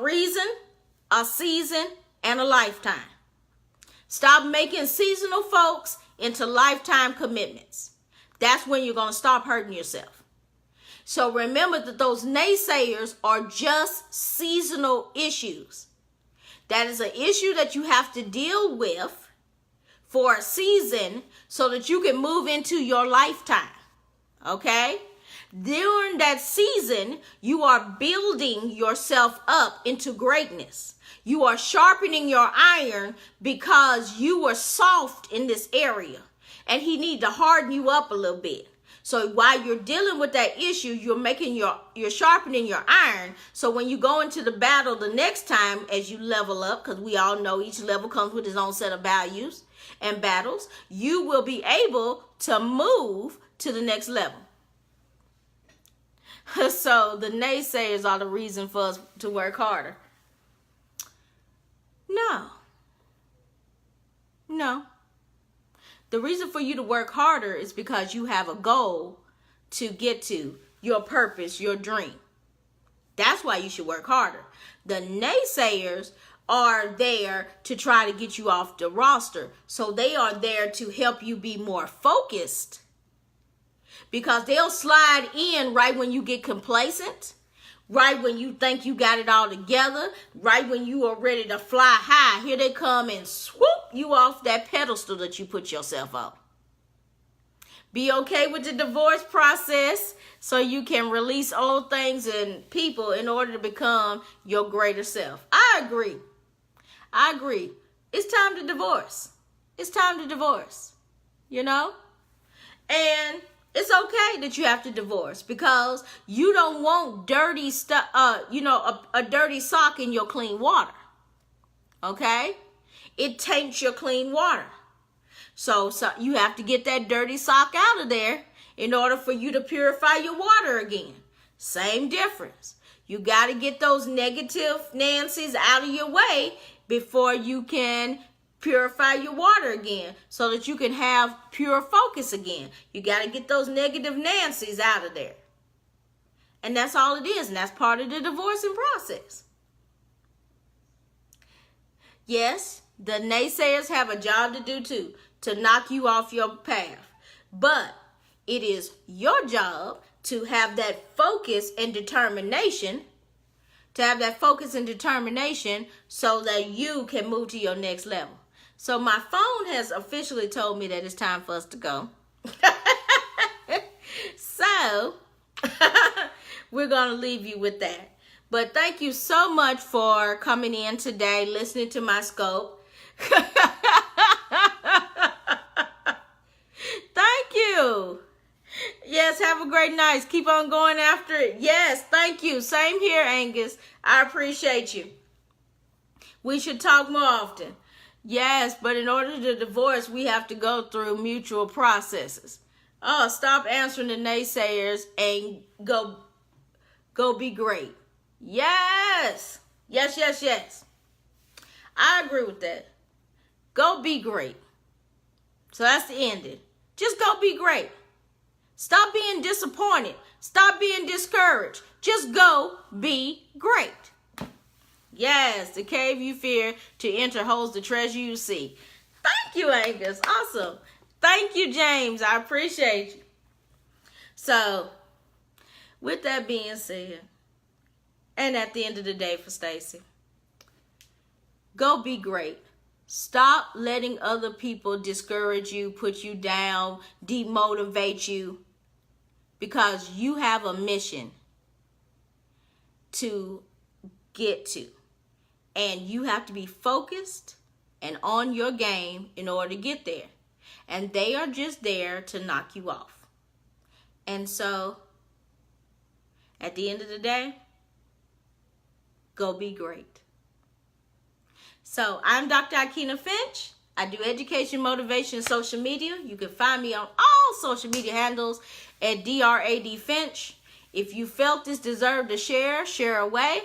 reason, a season, and a lifetime. Stop making seasonal folks into lifetime commitments. That's when you're going to stop hurting yourself. So remember that those naysayers are just seasonal issues. That is an issue that you have to deal with for a season so that you can move into your lifetime. Okay? During that season, you are building yourself up into greatness. You are sharpening your iron because you were soft in this area, and he need to harden you up a little bit. So while you're dealing with that issue, you're sharpening your iron. So when you go into the battle the next time, as you level up, because we all know each level comes with its own set of values and battles, you will be able to move to the next level. So the naysayers are the reason for us to work harder. No. The reason for you to work harder is because you have a goal to get to, your purpose, your dream. That's why you should work harder. The naysayers are there to try to get you off the roster. So they are there to help you be more focused, because they'll slide in right when you get complacent, right when you think you got it all together, right when you are ready to fly high. Here they come and swoop you off that pedestal that you put yourself on. Be okay with the divorce process so you can release old things and people in order to become your greater self. I agree. It's time to divorce. And it's okay that you have to divorce, because you don't want dirty stuff, a dirty sock in your clean water. Okay? It taints your clean water. So you have to get that dirty sock out of there in order for you to purify your water again. Same difference. You got to get those negative Nancy's out of your way before you can purify your water again, so that you can have pure focus again. You got to get those negative Nancy's out of there. And that's all it is. And that's part of the divorcing process. Yes, the naysayers have a job to do too, to knock you off your path. But It is your job to have that focus and determination, so that you can move to your next level. So my phone has officially told me that it's time for us to go. So we're going to leave you with that. But thank you so much for coming in today, listening to my scope. Thank you. Yes, have a great night. Keep on going after it. Yes, thank you. Same here, Angus. I appreciate you. We should talk more often. Yes, but in order to divorce, we have to go through mutual processes. Oh, stop answering the naysayers and go be great. Yes. Yes. I agree with that. Go be great. So that's the ending. Just go be great. Stop being disappointed. Stop being discouraged. Just go be great. Yes, the cave you fear to enter holds the treasure you seek. Thank you, Angus. Awesome. Thank you, James. I appreciate you. So, with that being said, and at the end of the day for Stacy, go be great. Stop letting other people discourage you, put you down, demotivate you, because you have a mission to get to. And you have to be focused and on your game in order to get there. And they are just there to knock you off. And so, at the end of the day, go be great. So, I'm Dr. Akina Finch. I do education, motivation, and social media. You can find me on all social media handles at DRAD Finch. If you felt this deserved a share, share away.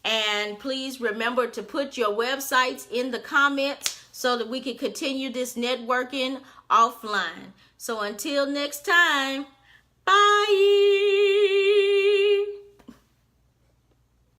And please remember to put your websites in the comments so that we can continue this networking offline. So until next time, bye.